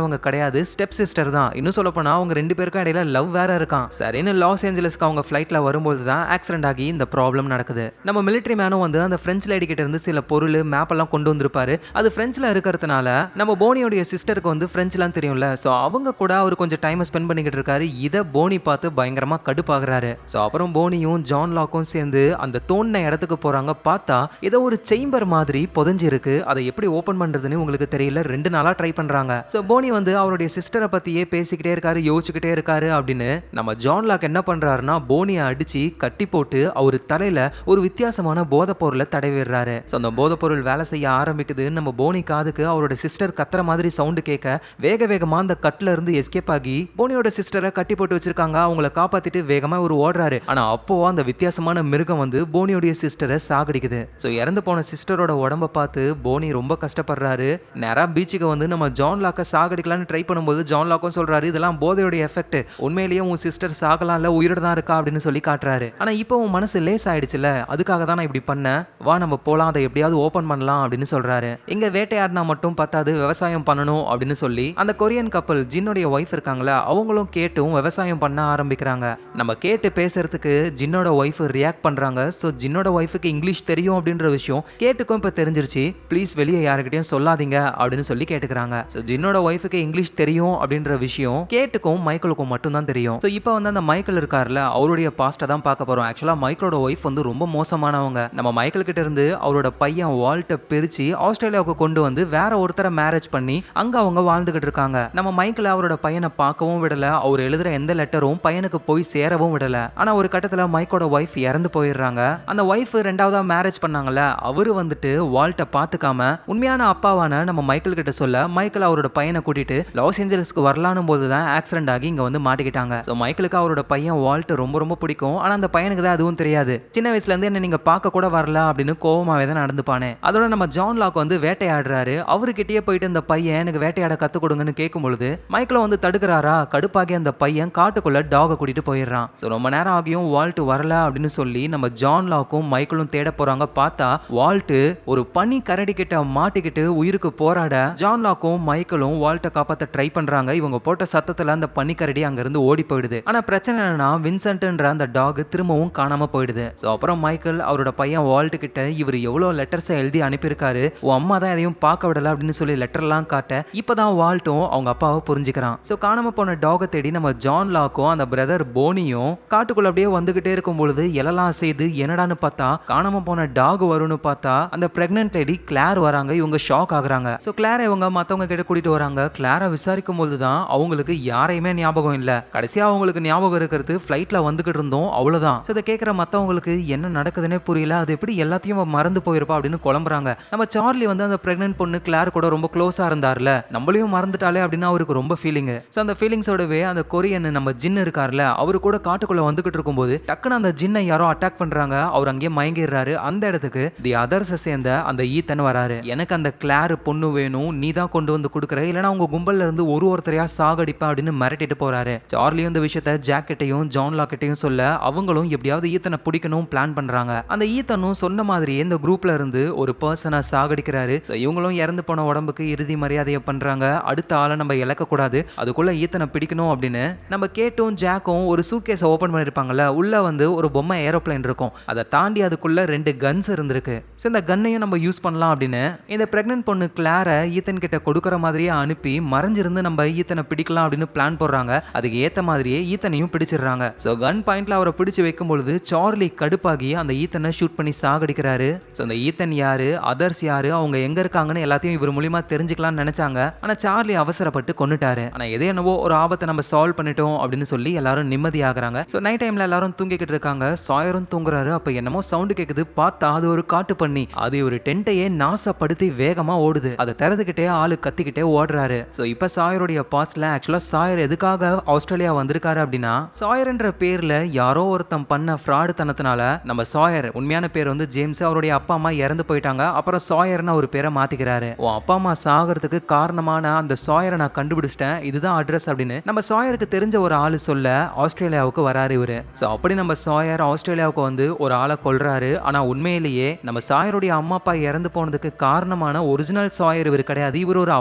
இவங்க கிடையாது, ஸ்டெப் சிஸ்டர் தான். இன்னும் சொல்ல போனா அவங்க 2 பேருக்கும் இடையில லவ் வேற இருக்கான். சரின்னு லாஸ் ஏஞ்சலஸ்க்கு அவங்க ஃபிளைட்ல வரும்போது தான் ஆக்சிடென்ட் ஆகி இந்த ப்ராப்ளம் நடக்குது. நம்ம மிலிட்டரி மேனும் வந்து அந்த பிரெஞ்ச் லேடி கிட்ட இருந்து சில பொருள் மேப் எல்லாம் கொண்டு வந்திருப்பாரு. அது பிரெஞ்சில் இருக்கிறதுனால நம்ம போனியோடைய சிஸ்டருக்கு வந்து பிரெஞ்சுலாம் தெரியும்ல, ஸோ அவங்க கூட அவர் கொஞ்சம் டைம் ஸ்பெண்ட் பண்ணிக்கிட்டு இருக்காரு. இதை போனி பார்த்து பயங்கரமா கடுப்பாகிறாரு. ஸோ அப்புறம் போனியும் ஜான் லாக்கும் சேர்ந்து அந்த தோண்டின இடத்துக்கு போறாங்க. பார்த்தா ஏதோ ஒரு சேம்பர் மாதிரி புதஞ்சிருக்கு. அதை எப்படி ஓபன் பண்றதுன்னு உங்களுக்கு தெரியல, 2 நாளா ட்ரை பண்றாங்க. ஸோ போனி வந்து அவருடைய சிஸ்டரை பத்தியே பேசிக்கிட்டே இருக்காரு, யோசிச்சுக்கிட்டே இருக்காரு. அப்படின்னு நம்ம ஜான் லாக் என்ன பண்றாருன்னா போனியை அடிச்சு கட்டி போட்டு அவரு தலையில ஒரு வித்தியாசமான போதை பொருளை தடவிடுறாரு. ஸோ அந்த போதை பொருள் வேலை செய்ய ஆரம்பிக்குது. நம்ம போனி காதுக்கு அவரோட சிஸ்டர் கத்துற மாதிரி சவுண்டு கேட்க வேக வேகமா அந்த கட்ல இருந்து எஸ்கேப் ஆகி போனியோட சிஸ்டரை கட்டி போட்டு வச்சிருக்காங்க. அவங்கள காப்பாத்திட்டு வேகமா ஒரு ஓடுறாரு. ஆனா அப்போ அந்த வித்தியாசமான மிருகம் வந்து போனியோடைய சிஸ்டரை சாகடிக்குது. ஸோ இறந்து போன சிஸ்டரோட உடம்ப பார்த்து போனி ரொம்ப கஷ்டப்படுறாரு. நேரா பீச்சுக்கு வந்து நம்ம ஜான் லாக்கை சாகடிக்கலான்னு ட்ரை பண்ணும்போது ஜான் லாக்கும் சொல்றாரு இதெல்லாம் போதையோடைய எஃபெக்ட், உண்மையிலேயே உன் சிஸ்டர் சாகலாம்ல, உயிரோட தான் இருக்கா அப்படின்னு சொல்லி காட்டுறாரு. ஆனா இப்போ உன் மனசு லேஸ் ஆயிடுச்சுல, அதுக்காக தான் நான் இப்படி பண்ணேன், வா நம்ம போலாம், அதை எப்படியாவது ஓபன் பண்ணலாம் அப்படின்னு சொல்றாரு. இங்க வேட்டையாடினா மட்டும் பத்தாது, விவசாயம் பண்ணணும் அப்படின்னு சொல்லி அந்த கொரியன் கப்பல் ஜின்னுடைய ஒய்ஃப் இருக்காங்களா, அவங்களும் கேட்டும் விவசாயம் விவசாயம் பண்ண ஆரம்பிக்கிறாங்க. நம்ம கேட்டு பேசுறதுக்கு ஜின்னோட ஒய்ஃப் ரியாக்ட் பண்றாங்க. ஸோ ஜின்னோட ஒய்ஃபுக்கு இங்கிலீஷ் தெரியும் அப்படின்ற விஷயம் கேட்டுக்கும் இப்போ தெரிஞ்சிருச்சு. ப்ளீஸ் வெளியே யாருக்கிட்டையும் சொல்லாதீங்க அப்படின்னு சொல்லி கேட்டுக்கிறாங்க. ஸோ ஜின்னோட ஒய்ஃபுக்கு இங்கிலீஷ் தெரியும் அப்படின்ற விஷயம் கேட்டுக்கும் மைக்கேலுக்கும் மட்டும் தான் தெரியும். ஸோ இப்போ வந்து அந்த மைக்கேல் இருக்கார்ல, அவருடைய பாஸ்ட்டை தான் பார்க்க போறோம். ஆக்சுவலா மைக்கேலோட ஒய்ஃப் வந்து ரொம்ப மோசமானவங்க. நம்ம மைக்கேல் கிட்ட இருந்து அவரோட பையன் வால்ட்டை பிரிச்சு ஆஸ்திரேலியாவுக்கு கொண்டு வந்து வேற ஒருத்தரை மேரேஜ் பண்ணி அங்க அவங்க வாழ்ந்துகிட்டு இருக்காங்க. நம்ம மைக்கேல் அவரோட பையனை பார்க்கவும் விடல, அவர் எழுதுற எந்த லெட்டரும் பையனுக்கு போய் சேரவும் விடல. ஆனா ஒரு கட்டத்துல மைக்கோட ஒய்ஃப் இறந்து போயிடுறாங்க. அந்த ஒய்ஃப் ரெண்டாவதா மேரேஜ் பண்ணாங்கல்ல, அவரு வந்துட்டு வால்ட்டை பார்த்துக்காம உண்மையான அப்பாவான நம்ம மைக்கேல் கிட்ட சொல்ல, மைக்கேல் அவரோட பையனை கூட்டிட்டு லாஸ் ஏஞ்சல்ஸ்க்கு வரலானும் போதுதான் ஆக்சிடென்ட் ஆகி இங்க வந்து மாட்டிக்கிட்டாங்க. ஸோ மைக்கேலுக்கு அவரோட பையன் வால்ட் ரொம்ப ரொம்ப பிடிக்கும். ஆனா அந்த பையனுக்கு தான் அதுவும் தெரியாது. சின்ன வயசுல இருந்து என்ன நீங்க பார்க்க கூட வரல அப்படின்னு கோவமாவே தான் நடந்துப்பானே. அதோட நம்ம ஜான் லாக் வந்து வேட்டையாடுறாரு. அவர்கிட்டயே போயிட்டு இந்த பையன் எனக்கு வேட்டையாட கத்து கொடுங்கன்னு கேட்கும் பொழுது மைக்கேல வந்து தடுக்கிறாரா. கடுப்பாகி அந்த பையன் காட்டுக்குள்ள டாக கூட்டிட்டு போயிடுறான். ஸோ ரொம்ப நேரம் ஆகியும் வால்ட் வரல அப்படின்னு சொல்லி நம்ம ஜான் லாக்கும் மைக்கேலும் தேட போறாங்க. பார்த்தா வால்ட் ஒரு பனி கரடி கிட்ட மாட்டிக்கிட்டு உயிருக்கு போராட ஜான் லாக்கும் மைக்கேலும் வால்ட்டை காப்பாற்ற ட்ரை பண்றாங்க. இவங்க போட்ட சத்தத்துல அந்த பனிக்கரடி அங்க இருந்து ஓடி போயிடுது. ஆனா பிரச்சனை என்னன்னா வின்சென்ட்ன்ற அந்த டாக் திரும்பவும் காணாம போயிடுது. ஸோ அப்புறம் மைக்கேல் அவரோட பையன் வால்ட் கிட்ட இவர் எவ்வளவு லெட்டர்ஸை எழுதி அனுப்பியிருக்காரு, உன் அம்மா தான் எதையும் பார்க்க விடல அப்படின்னு சொல்லி லெட்டர்லாம் காட்ட இப்பதான் வால்ட்டும் அவங்க அப்பாவை புரிஞ்சுக்கிறான். ஸோ காணாம போன டாகை தேடி நம்ம ஜான் லாக்கும் அந்த பிரதர் போனியும் காட்டுக்குள்ள அப்படியே வந்துகிட்டே இருக்கும் பொழுது எல்லாம் செய்து என்னடான்னு பார்த்தா காணாம போன டாக் வரும்னு பார்த்தா அந்த பிரெக்னன்ட் லேடி கிளார் வராங்க. இவங்க ஷாக் ஆகுறாங்க. ஸோ கிளாரை இவங்க மற்றவங்க கிட்ட கூட்டிட்டு வராங்க. கிளாரை விசாரிக்கும் போது தான் அவங்களுக்கு யாரையுமே ஞாபகம் இல்லை. கடைசியா அவங்களுக்கு ஞாபகம் இருக்கிறது ஃபிளைட்ல வந்துகிட்டு இருந்தோம், அவ்வளவுதான். ஸோ இதை கேட்கிற மற்றவங்களுக்கு என்ன நடக்குதுன்னே புரியல. அது எப்படி எல்லாத்தையும் மறந்து போயிருப்பா அப்படின்னு குழம்புறாங்க. நம்ம சார்லி வந்து அந்த பிரெக்னன்ட் பொண்ணு கிளார் கூட ரொம்ப க்ளோஸா இருந்தார்ல, நம்மளையும் மறந்துட்டாலே அப்படின்னு அவருக்கு ரொம்ப ஃபீலிங். ஸோ அந்த ஃபீலிங்ஸோடவே அந்த கொரியன் நம்ம ஜின் இருக்கார்ல, அவரு கூட காட்டுக்குள்ள வந்துகிட்டு இருக்கும்போது டக்குன்னு அந்த ஜின்னை யாரோ அட்டாக் பண்றாங்க. அவர் அங்கேயே மயங்கிடுறாரு. அந்த இடத்துக்கு தி அதர்ஸை சேர்ந்த அந்த ஈத்தன் வராரு. எனக்கு அந்த கிளார் பொண்ணு வேணும், நீ தான் கொண்டு வந்து கொடுக்குற, இல்லைன்னா உங்க கும்பல்ல இருந்து ஒருத்தரையா சாகடிப்பேன் அப்படின்னு மிரட்டிட்டு போறாரு. சார்லியும் இந்த விஷயத்த ஜாக்கெட்டையும் ஜான் லாக்கெட்டையும் சொல்ல அவங்களும் எப்படியாவது ஈத்தனை பிடிக்கணும் பிளான் பண்றாங்க. அந்த ஈத்தனும் சொன்ன மாதிரியே இந்த குரூப்ல இருந்து ஒரு பர்சனை சாகடிக்கிறாரு. இவங்களும் இறந்து போன உடம்புக்கு இறுதி மரியாதையை பண்றாங்க. அடுத்த ஆளை நம்ம இழக்க கூடாது, அதுக்குள்ள ஈத்தனை பிடிக்கணும் அப்படின்னு நம்ம கேட்டும் ஜாக்கும் ஒரு சூட்கேஸை ஓபன் பண்ணிருப்பாங்கல்ல, உள்ள வந்து ஒரு பொம்மை ஏரோப்ளைன் இருக்கும். அதை தாண்டி அதுக்குள்ள 2 கன்ஸ் இருந்திருக்கு. இந்த கன்னையும் நம்ம யூஸ் பண்ணலாம் அப்படின்னு இந்த பிரெக்னன்ட் பொண்ணு கிளாரை ஈத்தன் கிட்ட கொடுக்கற மாதிரியே அனுப்பி மறைஞ்சிருந்து நம்ம ஈத்தனை பிடிக்கலாம் அப்படின்னு பிளான் போடுறாங்க. அதுக்கு ஏத்த மாதிரியே ஈத்தனையும் பிடிச்சிடுறாங்க. ஸோ கன் பாயிண்ட்ல அவரை பிடிச்சு வைக்கும் பொழுது சார்லி கடுப்பாகி அந்த ஈத்தனை ஷூட் பண்ணி சாகடிக்கிறாரு. ஸோ அந்த ஈத்தன் யாரு, அதர்ஸ் யாரு, அவங்க எங்க இருக்காங்கன்னு எல்லாத்தையும் இவர் மூலியமா தெரிஞ்சுக்கலாம்னு நினைச்சாங்க. ஆனா சார்லி அவசரப்பட்டு கொன்னுட்டாரு. ஆனா எதே என்னவோ ஒரு ஆபத்தை நம்ம சால்வ் பண்ணிட்டோம் அப்படின்னு சொல்லி எல்லாரும் நிம்மதியாகிறாங்க. ஸோ நைட் டைம்ல எல்லாரும் தூங்கிக்கிட்டு இருக்காங்க. சாயரும் தூங்குறாரு. அப்ப என்னமோ சவுண்ட் கேக்குது. பார்த்தா அது ஒரு காட்டு பண்ணி அது ஒரு டென்ட்டையே நாசப்படுத்தி வேகமா ஓடுது. அதை திறந்துகிட்டே ஆளு கத்திக்கிட்டே ஓடுறாரு. ஸோ இப்ப சாயருடைய பாஸ்ட்ல ஆக்சுவலா சாயர் எதுக்காக ஆஸ்திரேலியா வந்திருக்காரு அப்படின்னா, சாயர்ன்ற பேர்ல யாரோ ஒருத்தன் பண்ண ஃப்ராடு தனத்தினால நம்ம சாயர் உண்மையான பேர் வந்து ஜேம்ஸ், அவருடைய அப்பா அம்மா இறந்து போயிட்டாங்க. அப்புறம் சாயர்னு ஒரு பேரை மாத்திக்கிறாரு. உன் அப்பா அம்மா சாகிறதுக்கு காரணமான அந்த சாயரை நான் கண்டுபிடிச்சிட்டேன், இதுதான் அட்ரஸ் அப்படின்னு நம்ம சாயருக்கு தெரிஞ்ச ஒரு ஆளு சொல்ல ஆஸ்திரேலியாவுக்கு வராரு இவரு. ஸோ அப்படி நம்ம சாயர் ஆஸ்திரேலியாவுக்கு வந்து ஒரு ஆளை கொல்றாரு. ஆனா உண்மையிலேயே நம்ம சாயருடைய அம்மா அப்பா இறந்து போனதுக்கு காரணமான ஒரிஜினல் சாயர் இவர் கிடையாது. இவர் ஒரு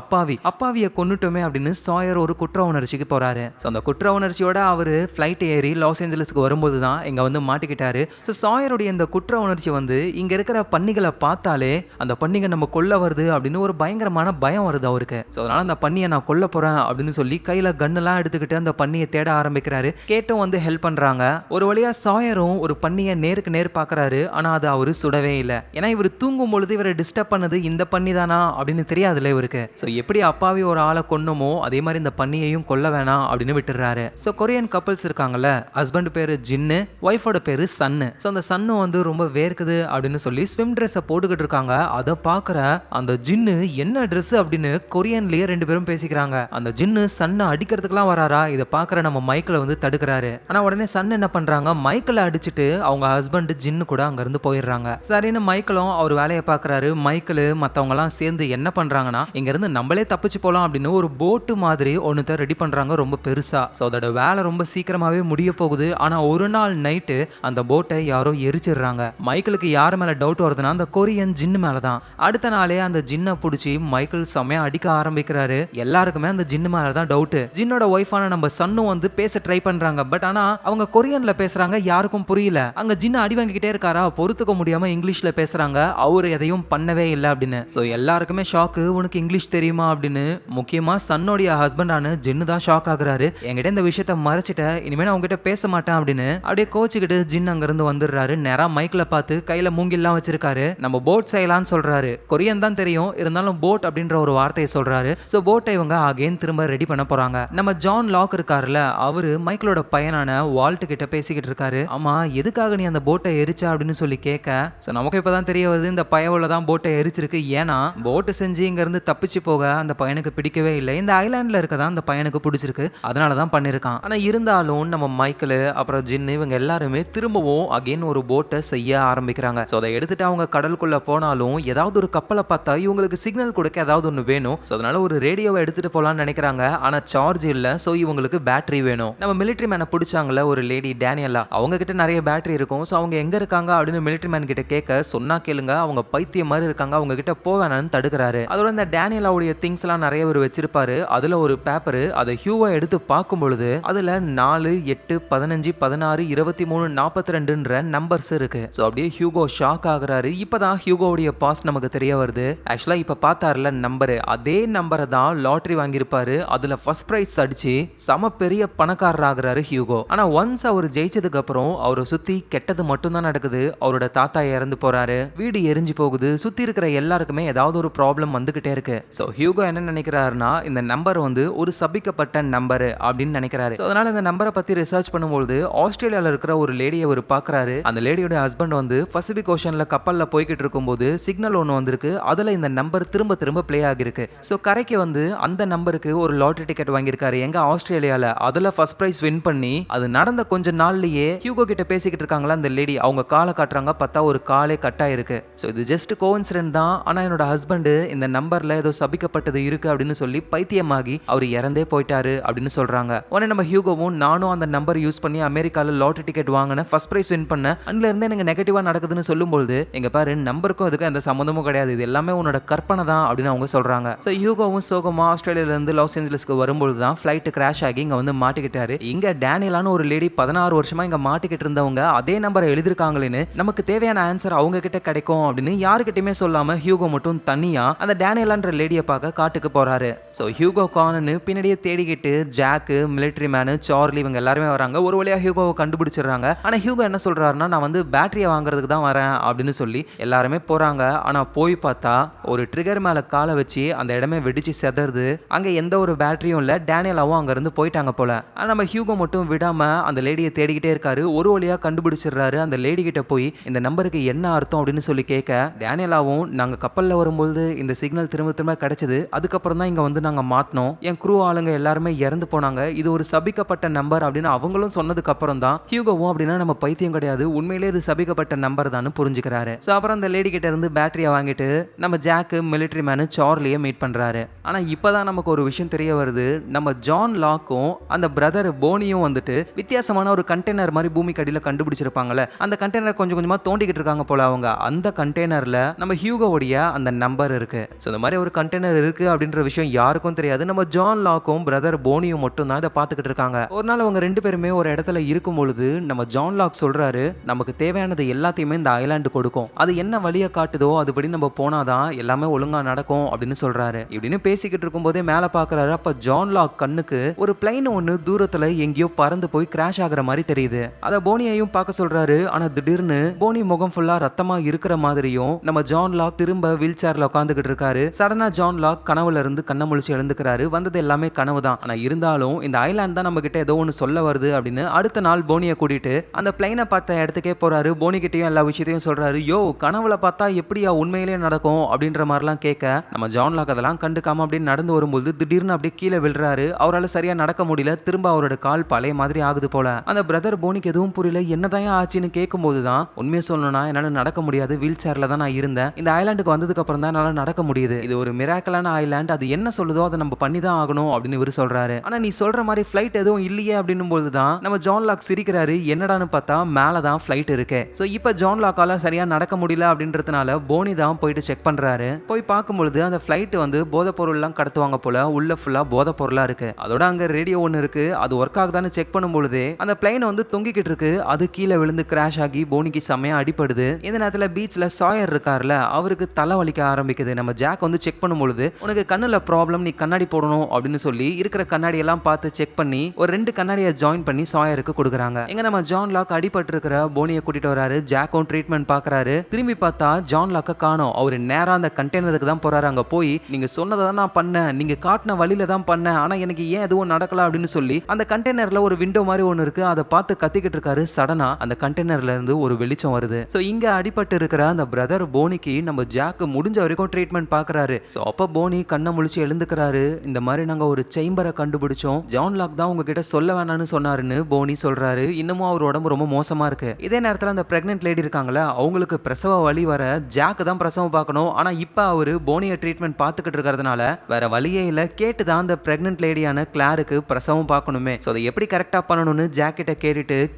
அப்பாவியை கொன்னுட்டோமே அப்படின்னு சாயர் ஒரு குற்ற உணர்ச்சிக்கு போறாரு. ஸோ அந்த குற்ற உணர்ச்சியோட அவரு ஃபிளைட் ஏறி லாஸ் ஏஞ்சல்ஸ்க்கு வரும்போது தான் இங்க வந்து மாட்டிக்கிட்டாரு. ஸோ சாயருடைய இந்த குற்ற உணர்ச்சி வந்து இங்க இருக்கிற பன்னிகளை பார்த்தாலே அந்த பன்னிகை நம்ம கொல்ல வருது அப்படின்னு ஒரு பயங்கரமான பயம் வருது அவருக்கு. ஸோ அதனால அந்த பன்னியை நான் கொல்ல போறேன் அப்படின்னு சொல்லி கையில கன்னெல்லாம் எடுத்துக்கிட்டு அந்த பன்னியை தேட ஆரம்பிக்கிறாரு. கேட்டும் வந்து ஹெல்ப் பண்றாங்க. ஒரு வழியா சாயரும் ஒரு பன்னியை நேருக்கு நேர் பாக்குறாரு. ஆனா அது அவரு சுடவே இல்லை. ஏன்னா இவர் தூங்கும் பொழுது இவரை டிஸ்டர்ப் பண்ணது இந்த பன்னி தானா அப்படின்னு தெரியாதுல்ல இவருக்கு. ஸோ எப்படி அப்பாவி ஒரு ஆளை கொன்னமோ அதே மாதிரி இந்த பன்னியையும் கொல்ல வேணாம் அப்படின்னு விட்டுறாரு. ஸோ கொரியன் கப்பல்ஸ் இருக்காங்கல்ல, ஹஸ்பண்ட் பேரு ஜின்னு, ஒய்ஃபோட பேரு சன்னு. ஸோ அந்த சன்னு வந்து ரொம்ப வேர்க்குது அப்படின்னு சொல்லி ஸ்விம் ட்ரெஸ்ஸை போட்டுக்கிட்டு இருக்காங்க. அதை பாக்குற அந்த ஜின்னு என்ன ட்ரெஸ் அப்படின்னு கொரியன்லயே 2 பேரும் பேசிக்கிறாங்க. அந்த ஜின்னு சன்னை அடிக்கிறதுக்குலாம் வராரா. இதை பாக்குற நம்ம மைக்கேல வந்து தடுக்கிறாரு. ஆனா உடனே சன் என்ன பண்றாங்க, மைக்கேல அடிச்சுட்டு அவங்க ஹஸ்பண்ட் ஜின்னு கூட அங்க இருந்து போயிடுறாங்க. சரின்னு மைக்கேலும் அவர் வேலையை பாக்குறாரு. மைக்கேல் மத்தவங்க எல்லாம் சேர்ந்து என்ன பண்றாங்கன்னா, இங்க இருந்து நம்மளே தப்பிச்சு போலாம் அப்படின்னு ஒரு போட்டு மாதிரி ஒண்ணுத்த ரெடி பண்றாங்க, ரொம்ப பெருசா. சோ அதோட வேலை ரொம்ப சீக்கிரமாவே முடிய போகுது. ஆனா ஒரு நாள் நைட்டு அந்த போட்டை யாரோ எரிச்சிடுறாங்க. மைக்கேலுக்கு யார் மேல டவுட் வருதுன்னா அந்த கொரியன் ஜின்னு மேலதான். அடுத்த நாளே அந்த ஜின்னை பிடிச்சி மைக்கேல் செமையா அடிக்க ஆரம்பிக்கிறாரு. எல்லாருக்குமே அந்த ஜின்னு மேலதான் டவுட். ஜின்னோட ஒய்ஃபான நம்ம சன்னு வந்து பேச ட்ரை பண்றாங்க. பட் ஆனா அவங்க கொரியன்ல பேசுறாங்க, யாருக்கும் புரியல. அங்க ஜின் அடி வாங்கிக்கிட்டே இருக்காரா, பொறுத்துக்க முடியாம இங்கிலீஷ்ல பேசுறாங்க, அவரு எதையும் பண்ணவே இல்லை அப்படின்னு. ஸோ எல்லாருக்குமே ஷாக்கு, உனக்கு இங்கிலீஷ் தெரியுமா அப்படின்னு. முக்கியமா சன்னோடைய ஹஸ்பண்டான ஜின்னு தான் ஷாக் ஆகுறாரு. என்கிட்ட இந்த விஷயத்த மறைச்சிட்ட, இனிமே நான் உங்ககிட்ட பேச மாட்டேன் அப்படின்னு அப்படியே கோச்சுக்கிட்டு ஜின் அங்க இருந்து வந்துடுறாரு. நேரா மைக்ல பார்த்து கையில மூங்கில்லாம் வச்சிருக்காரு. நம்ம போட் செய்யலாம்னு சொல்றாரு. கொரியன் தான் தெரியும், இருந்தாலும் போட் அப்படின்ற ஒரு வார்த்தையை சொல்றாரு. ஸோ போட்டை இவங்க அகைன் திரும்ப ரெடி பண்ண போறாங்க. நம்ம ஜான் லாக் இருக்காருல்ல, அவரு மைக்கிளோட பையனான வால்ட் கிட்ட பேசிக்கிட்டு இருக்காரு. ஆமா, எதுக்காக நீ அந்த போட்டை எரிச்சா அப்படின்னு சொல்லி கேட்க, ஸோ நமக்கு இப்பதான் தெரிய வருது இந்த பயவுல தான் போட்டை எரிச்சிருக்கு. ஏன்னா போட்டு செஞ்சு இங்க இருந்து தப்பிச்சு போக அந்த பையனுக்கு பிடிக்கவே இல்லை. இந்த ஐலாண்ட்ல இருக்கதான் அந்த பையனுக்கு பிடிச்சிருக்கு, அதனால தான் பண்ணிருக்கான். ஆனா இருந்தாலும் நம்ம மைக்கிள் அப்புறம் ஜின்னு இவங்க எல்லாருமே திரும்பவும் அகைன் ஒரு போட்டை செய்ய ஆரம்பிக்கிறாங்க. ஸோ அதை எடுத்துட்டு அவங்க கடலுக்குள்ள போனாலும் ஏதாவது ஒரு கப்பலை பார்த்தா இவங்களுக்கு சிக்னல் கொடுக்க ஏதாவது ஒன்று வேணும். ஸோ அதனால ஒரு ரேடியோவை எடுத்துட்டு போலான்னு நினைக்கிறாங்க. ஆனா சார்ஜ் இல்ல. ஸோ இவங்களுக்கு பேட்டரி வேணும். நம்ம மிலிட்டரி மேனை பிடிச்சாங்கள ஒரு லேடி டேனியலா, அவங்க கிட்ட நிறைய பேட்டரி இருக்கும். ஸோ அவங்க எங்க இருக்காங்க அப்படின்னு மிலிட்டரி மேன் கிட்ட கேட்க, சொன்னா கேளுங்க, அவங்க பைத்தியம் மாதிரி இருக்காங்க, அவங்க கிட்ட போவேனான்னு தடுக்கிறாரு. அதோட இந்த டேனியலாவுடைய திங்ஸ் எல்லாம் நிறைய பேர் வச்சிருப்பாரு. அதுல ஒரு பேப்பர், அதை ஹியூவா எடுத்து பார்க்கும் பொழுது அதுல 4, 8, 15, 16, 23, 42 நம்பர்ஸ் இருக்கு. ஸோ அப்படியே ஹியூகோ ஷாக் ஆகுறாரு. இப்பதான் ஹியூகோவுடைய பாஸ்ட் நமக்கு தெரிய வருது. ஆக்சுவலா இப்ப பார்த்தாருல நம்பர், அதே நம்பரை தான் லாட்டரி வாங்கியிருப்பாரு. அதுல ஃபர்ஸ்ட் பிரைஸ் அடிச்சு சம பெரிய பணக்காரர் ஆகுறாரு ஹியூகோ. ஆனா ஒன்ஸ் அவர் ஜெயிச்சதுக்கு அப்புறம் அவரை சுத்தி கெட்டது மட்டும் தான் நடக்குது. அவரோட தாத்தா இறந்து போறாரு, வீடு எரிஞ்சு போகுது, சுத்தி இருக்கிற எல்லாருக்குமே ஏதாவது ஒரு ப்ராப்ளம் வந்துகிட்டே இருக்கு. ஸோ ஹியூகோ என்ன நினைக்கிறாருன்னா, இந்த நம்பர் வந்து ஒரு சபிக்கப்பட்ட நம்பர் அப்படின்னு நினைக்கிறாரு. ஸோ அதனால இந்த நம்பரை பத்தி ரிசர்ச் பண்ணும்போது ஆஸ்திரேலியால இருக்கிற ஒரு லேடியை அவர் பாக்குறாரு. அந்த லேடியோட ஹஸ்பண்ட் வந்து பசிபிக் ஓஷன்ல கப்பல்ல போய்கிட்டு இருக்கும்போது சிக்னல் ஒன்று வந்திருக்கு. அதுல இந்த நம்பர் திரும்ப திரும்ப பிளே ஆகிருக்கு. ஸோ கரைக்கு வந்து அந்த நம்பருக்கு ஒரு லாட்டரி டிக்கெட் வாங்கியிருக்காரு எங்க ஆஸ்திரேலியால. அதுல ஃபர்ஸ்ட் பிரைஸ் வின் பண்ணி அது நடந்த கொஞ்ச நாள்லயே ஹியூகோ கிட்ட பேசிக்கிட்டு இருக்காங்களா அந்த லேடி, அவங்க காலை காட்டுறாங்க, பார்த்தா ஒரு காலே கட் ஆயிருக்கு. ஸோ இது ஜஸ்ட் கோஇன்சிடென்ட் தான். ஆனா என்னோட ஹஸ்பண்ட் இந்த நம்பர்ல ஏதோ சபிக்கப்பட்டது இருக்கு அப்படின்னு சொல்லி பைத்தியமாகி அவர் இறந்தே போயிட்டாரு அப்படின்னு சொல்றாங்க. உடனே நம்ம ஹியூகோவும், நானும் அந்த நம்பர் யூஸ் பண்ணி அமெரிக்கால லாட்டரி டிக்கெட் வாங்கின, ஃபர்ஸ்ட் பிரைஸ் வின் பண்ண, அதுல இருந்து எனக்கு நெகட்டிவா நடக்குதுன்னு சொல்லும்போது, எங்க பாரு நம்பருக்கும் இதுக்கும் எந்த சம்பந்தமும் கிடையாது, இது எல்லாமே உன்னோட கற்பனை தான் அப்படின்னு அவங்க சொல்றாங்க. ஸோ ஹியூகோவும் சோகமா ஆஸ்திரேலியால இருந்து லாஸ் ஏஞ்சல்ஸ்க்கு வரும்போது தான் ஃபிளைட் கிராஷ் ஆகி இங்க வந்து மாட்டிக்கிட்டாரு. இங்க டேனியலான ஒரு லேடி 16 வருஷமா இங்க மாட்டிக்கிட்டு இருந்தவங்க அதே நம்பரை எழுதிருக்காங்களேன்னு நமக்கு தேவையான ஆன்சர் அவங்க கிட்ட கிடைக்கும் அப்படின்னு யாருக்கிட்டயுமே சொல்லாம ஹியூகோ மட்டும் தனியா அந்த டேனியலான்ற லேடியை பார்க்க காட்டுக்கு போறாரு. ஸோ ஹியூகோ கானு பின்னாடியே தேடிக்கிட்டு ஜாக்கு, மிலிட்டரி மேனு, சார்லி இவங்க எல்லாருமே வராங்க. ஒரு வழியா ஹியூகோவை கண்டுபிடிச்சிடுறாங்க. ஆனா ஹியூகோ என்ன சொல்றாருன்னா, நான் வந்து பேட்டரியை வாங்குறதுக்கு தான் வரேன் அப்படின்னு சொல்லி எல்லாருமே போறாங்க. ஆனா போய் பார்த்தா ஒரு ட்ரிகர் மேல காலை வச்சு அந்த இடமே வெடிச்சு செதறுது. அங்க எந்த ஒரு பேட்டரியும் இல்ல. டேனியலாவும் அங்க இருந்து போயிட்டாங்க போல. ஆனா நம்ம ஹியூகோ மட்டும் விடாம அந்த லேடியை தேடிக்கிட்டே இருக்காரு. ஒரு வழியா கண்டுபிடிச்சிடுறாரு. அந்த லேடி கிட்ட போய் இந்த நம்பருக்கு என்ன அர்த்தம் அப்படின்னு சொல்லி கேட்க, டேனியலாவும், நாங்க கப்பல்ல வரும்போது இந்த சிக்னல் திரும்ப திரும்ப கிடைச்சது, அதுக்கப்புறம் தான் இங்க வந்து நாங்க மாட்டினோம், என் குரூ ஆளுங்க எல்லாருமே இறந்து போனாங்க, இது ஒரு சபிக்கப்பட்ட நம்பர் அப்படின்னு அவங்களும் சொன்னதுக்கு அப்புறம் தான் ஹியூகோவும் அப்படின்னா நம்ம பைத்தியம் கிடையாது, உண்மையிலேயே இது சபிக்கப்பட்ட நம்பர் தான் புரிஞ்சுக்கிறாரு. ஸோ அப்புறம் அந்த லேடி கிட்ட இருந்து பேட்டரியை வாங்கிட்டு நம்ம ஜாக்கு, மிலிட்டரி மேனு, சார்லியை மீட் பண்றாரு. ஆனா இப்பதான் நமக்கு ஒரு விஷயம் தெரிய வருது. நம்ம ஜான் லாக்கும் அந்த பிரதர் போனியும் வந்துட்டு வித்தியாசமான ஒரு கண்டெய்னர் மாதிரி பூமிக்கு அடியில் கண்டுபிடிச்சிருப்பாங்கல்ல, அந்த கண்டெய்னர் கொஞ்சம் கொஞ்சமா தோண்டிக்கிட்டு இருக்காங்க போல. அவங்க அந்த கண்டெய்னர்ல நம்ம ஹியூகோவுடைய அந்த நம்பர் இருக்கு. ஸோ இந்த மாதிரி ஒரு கண்டெய்னர் இருக்கு அப்படின்ற விஷயம் யாருக்கும் தெரியாது. நம்ம ஜான் லாக்கும் பிரதர் போனியும் மட்டும் தான் இதை பார்த்துக்கிட்டு இருக்காங்க. ஒரு நாள் அவங்க ரெண்டு பேருமே ஒரு இடத்துல இருக்கும் பொழுது நம்ம ஜான் லாக் சொல்றாரு, நமக்கு தேவையானது எல்லாத்தையுமே இந்த ஐலாண்டு கொடுக்கும், அது என்ன வழியை காட்டுதோ அதுபடி நம்ம போனாதான் எல்லாமே ஒழுங்கா நடக்கும் அப்படின்னு சொல்றாரு. இப்படின்னு பேசிக்கிட்டு இருக்கும் போதே மேல பாக்குறாரு. அப்ப ஜான் லாக் கண்ணுக்கு ஒரு பிளைன் ஒன்னு தூரத்துல எங்கேயோ பறந்து போய் கிராஷ் ஆகுற மாதிரி தெரியுது. அத போனியையும் பார்க்க சொல்றாரு. ஆனா திடீர்னு போனி முகம் ஃபுல்லா ரத்தமா இருக்கிற மாதிரியும் நம்ம ஜான் லாக் திரும்ப வீல் சேர்ல உட்காந்துக்கிட்டு இருக்காரு. சடனா ஜான் லாக் கனவுல இருந்து கண்ண முழிச்சு எழுந்துக்கிறாரு. வந்தது எல்லாமே கனவு தான், ஆனா இருந்தாலும் இந்த ஐலாண்ட் தான் நம்ம கிட்ட ஏதோ ஒன்னு சொல்ல வருது அப்படின்னு அடுத்த நாள் போனியை கூட்டிட்டு அந்த பிளைனை பார்த்த இடத்துக்கே போறாரு. போனி கிட்டையும் எல்லா விஷயத்தையும் சொல்றாரு. யோ, கனவுல பார்த்தா எப்படியா உண்மையிலேயே நடக்கும் அப்படின்ற மாதிரிலாம் கேட்க நம்ம ஜான் லாக் அதெல்லாம் கண்டுக்காம அப்படியே நடந்து வரும்போது திடீர்னு அப்படியே கீழே விழுறாரு. அவரால் சரியா நடக்க முடியல. திரும்ப அவரோட கால் பழைய மாதிரி ஆகுது போல. அந்த பிரதர் போனிக்கு எதுவும் புரியல. என்னதான் ஆச்சுன்னு கேட்கும் போதுதான், உண்மையை சொல்லணும்னா என்னால நடக்க முடியாது, வீல் சேர்ல தான் நான் இருந்தேன், இந்த ஐலாண்டுக்கு வந்ததுக்கு அப்புறம் தான் என்னால நடக்க முடியுது, இது ஒரு மிராக்கலான ஐலாண்ட், அது என்ன சொல்லுதோ அதை நம்ம பண்ணி தான் ஆகணும் அப்படின்னு இவர் சொல்றாரு. ஆனா நீ சொல்ற மாதிரி ஃபிளைட் எதுவும் இல்லையே அப்படின்னும் போதுதான் நம்ம ஜான் லாக் சிரிக்கிறாரு. என்னடான்னு பார்த்தா மேலதான் ஃபிளைட் இருக்கு. சோ இப்ப ஜான் லாக்கால சரியா நடக்க முடியல அப்படின்றதுனால போனி தான் போயிட்டு செக் பண்றாரு. போய் பார்க்கும்பொழுது அந்த ஃபிளைட் வந்து போதை பொருள் எல்லாம் கடத்துவாங்க போல, உள்ள ஃபுல்லா போதை பொருளா இருக்கு. அதோட அங்க ரேடியோ ஒன்னு ஒன்று இருக்கு, அது ஒர்க் ஆகுதான்னு செக் பண்ணும்பொழுது அந்த பிளைன் வந்து தொங்கிக்கிட்டு இருக்கு, அது கீழே விழுந்து கிராஷ் ஆகி போனிக்கு செமையா அடிபடுது. இந்த நேரத்துல பீச்ல சாயர் இருக்கார்ல, அவருக்கு தலை வலிக்க ஆரம்பிக்குது. நம்ம ஜாக் வந்து செக் பண்ணும்பொழுது உனக்கு கண்ணுல ப்ராப்ளம், நீ கண்ணாடி போடணும் அப்படின்னு சொல்லி இருக்கிற கண்ணாடி எல்லாம் பார்த்து செக் பண்ணி ஒரு 2 கண்ணாடியை ஜாயின் பண்ணி சாயருக்கு கொடுக்குறாங்க. எங்க நம்ம ஜான் லாக் அடிபட்டு இருக்கிற போனியை கூட்டிட்டு வராரு. ஜாக்கும் ட்ரீட்மெண்ட் பாக்குறாரு. திரும்பி பார்த்தா ஜான் லாக்க காணோம். அவரு நேரா அந்த கண்டெய்னருக்கு தான் போறாரு. அங்க போய் நீங்க சொன்னதை தான் நான் பண்ணேன், நீங்க காட்டின வழியில தான் பண்ணேன், ஆனா எனக்கு ஏன் எதுவும் நடக்கல அப்படின்னு சொல்லி அந்த கண்டெய்னர்ல ஒரு விண்டோ மாதிரி ஒன்று இருக்கு, அதை பார்த்து கத்திக்கிட்டு இருக்காரு. சடனா அந்த கண்டெய்னர்ல இருந்து ஒரு வெளிச்சம் வருது. சோ இங்க அடிபட்டு இருக்கிற அந்த பிரதர் போனிக்கு நம்ம ஜாக் முடிஞ்ச வரைக்கும் ட்ரீட்மெண்ட் பாக்குறாரு. சோ அப்ப போனி கண்ணை முழிச்சு எழுந்துக்கிறாரு. இந்த மாதிரி நாங்க ஒரு சேம்பரை கண்டுபிடிச்சோம், ஜான் லாக் தான் உங்ககிட்ட சொல்ல வேணாம்னு சொன்னாருன்னு போனி சொல்றாரு. இன்னமும் அவர் உடம்பு ரொம்ப மோசமா இருக்கு. இதே நேரத்துல அந்த பிரெக்னென்ட் லேடி இருக்காங்களா, அவங்களுக்கு பிரசவ வலி வர ஜாக் தான் பிரசவம் பார்க்கணும். ஆனா இப்ப அவரு போனிய ட்ரீட்மெண்ட் பார்த்துக்கிட்டு இருக்கிறதுனால வேற வழியே இல்ல, கேட்டு தான் அந்த பிரெக்னென்ட் லேடியான கிளாருக்கு பிரசவம் பார்க்கணுமே. சோ அதை எப்படி கரெக்டா பண்ணணும்னு ஜாக் கிட்ட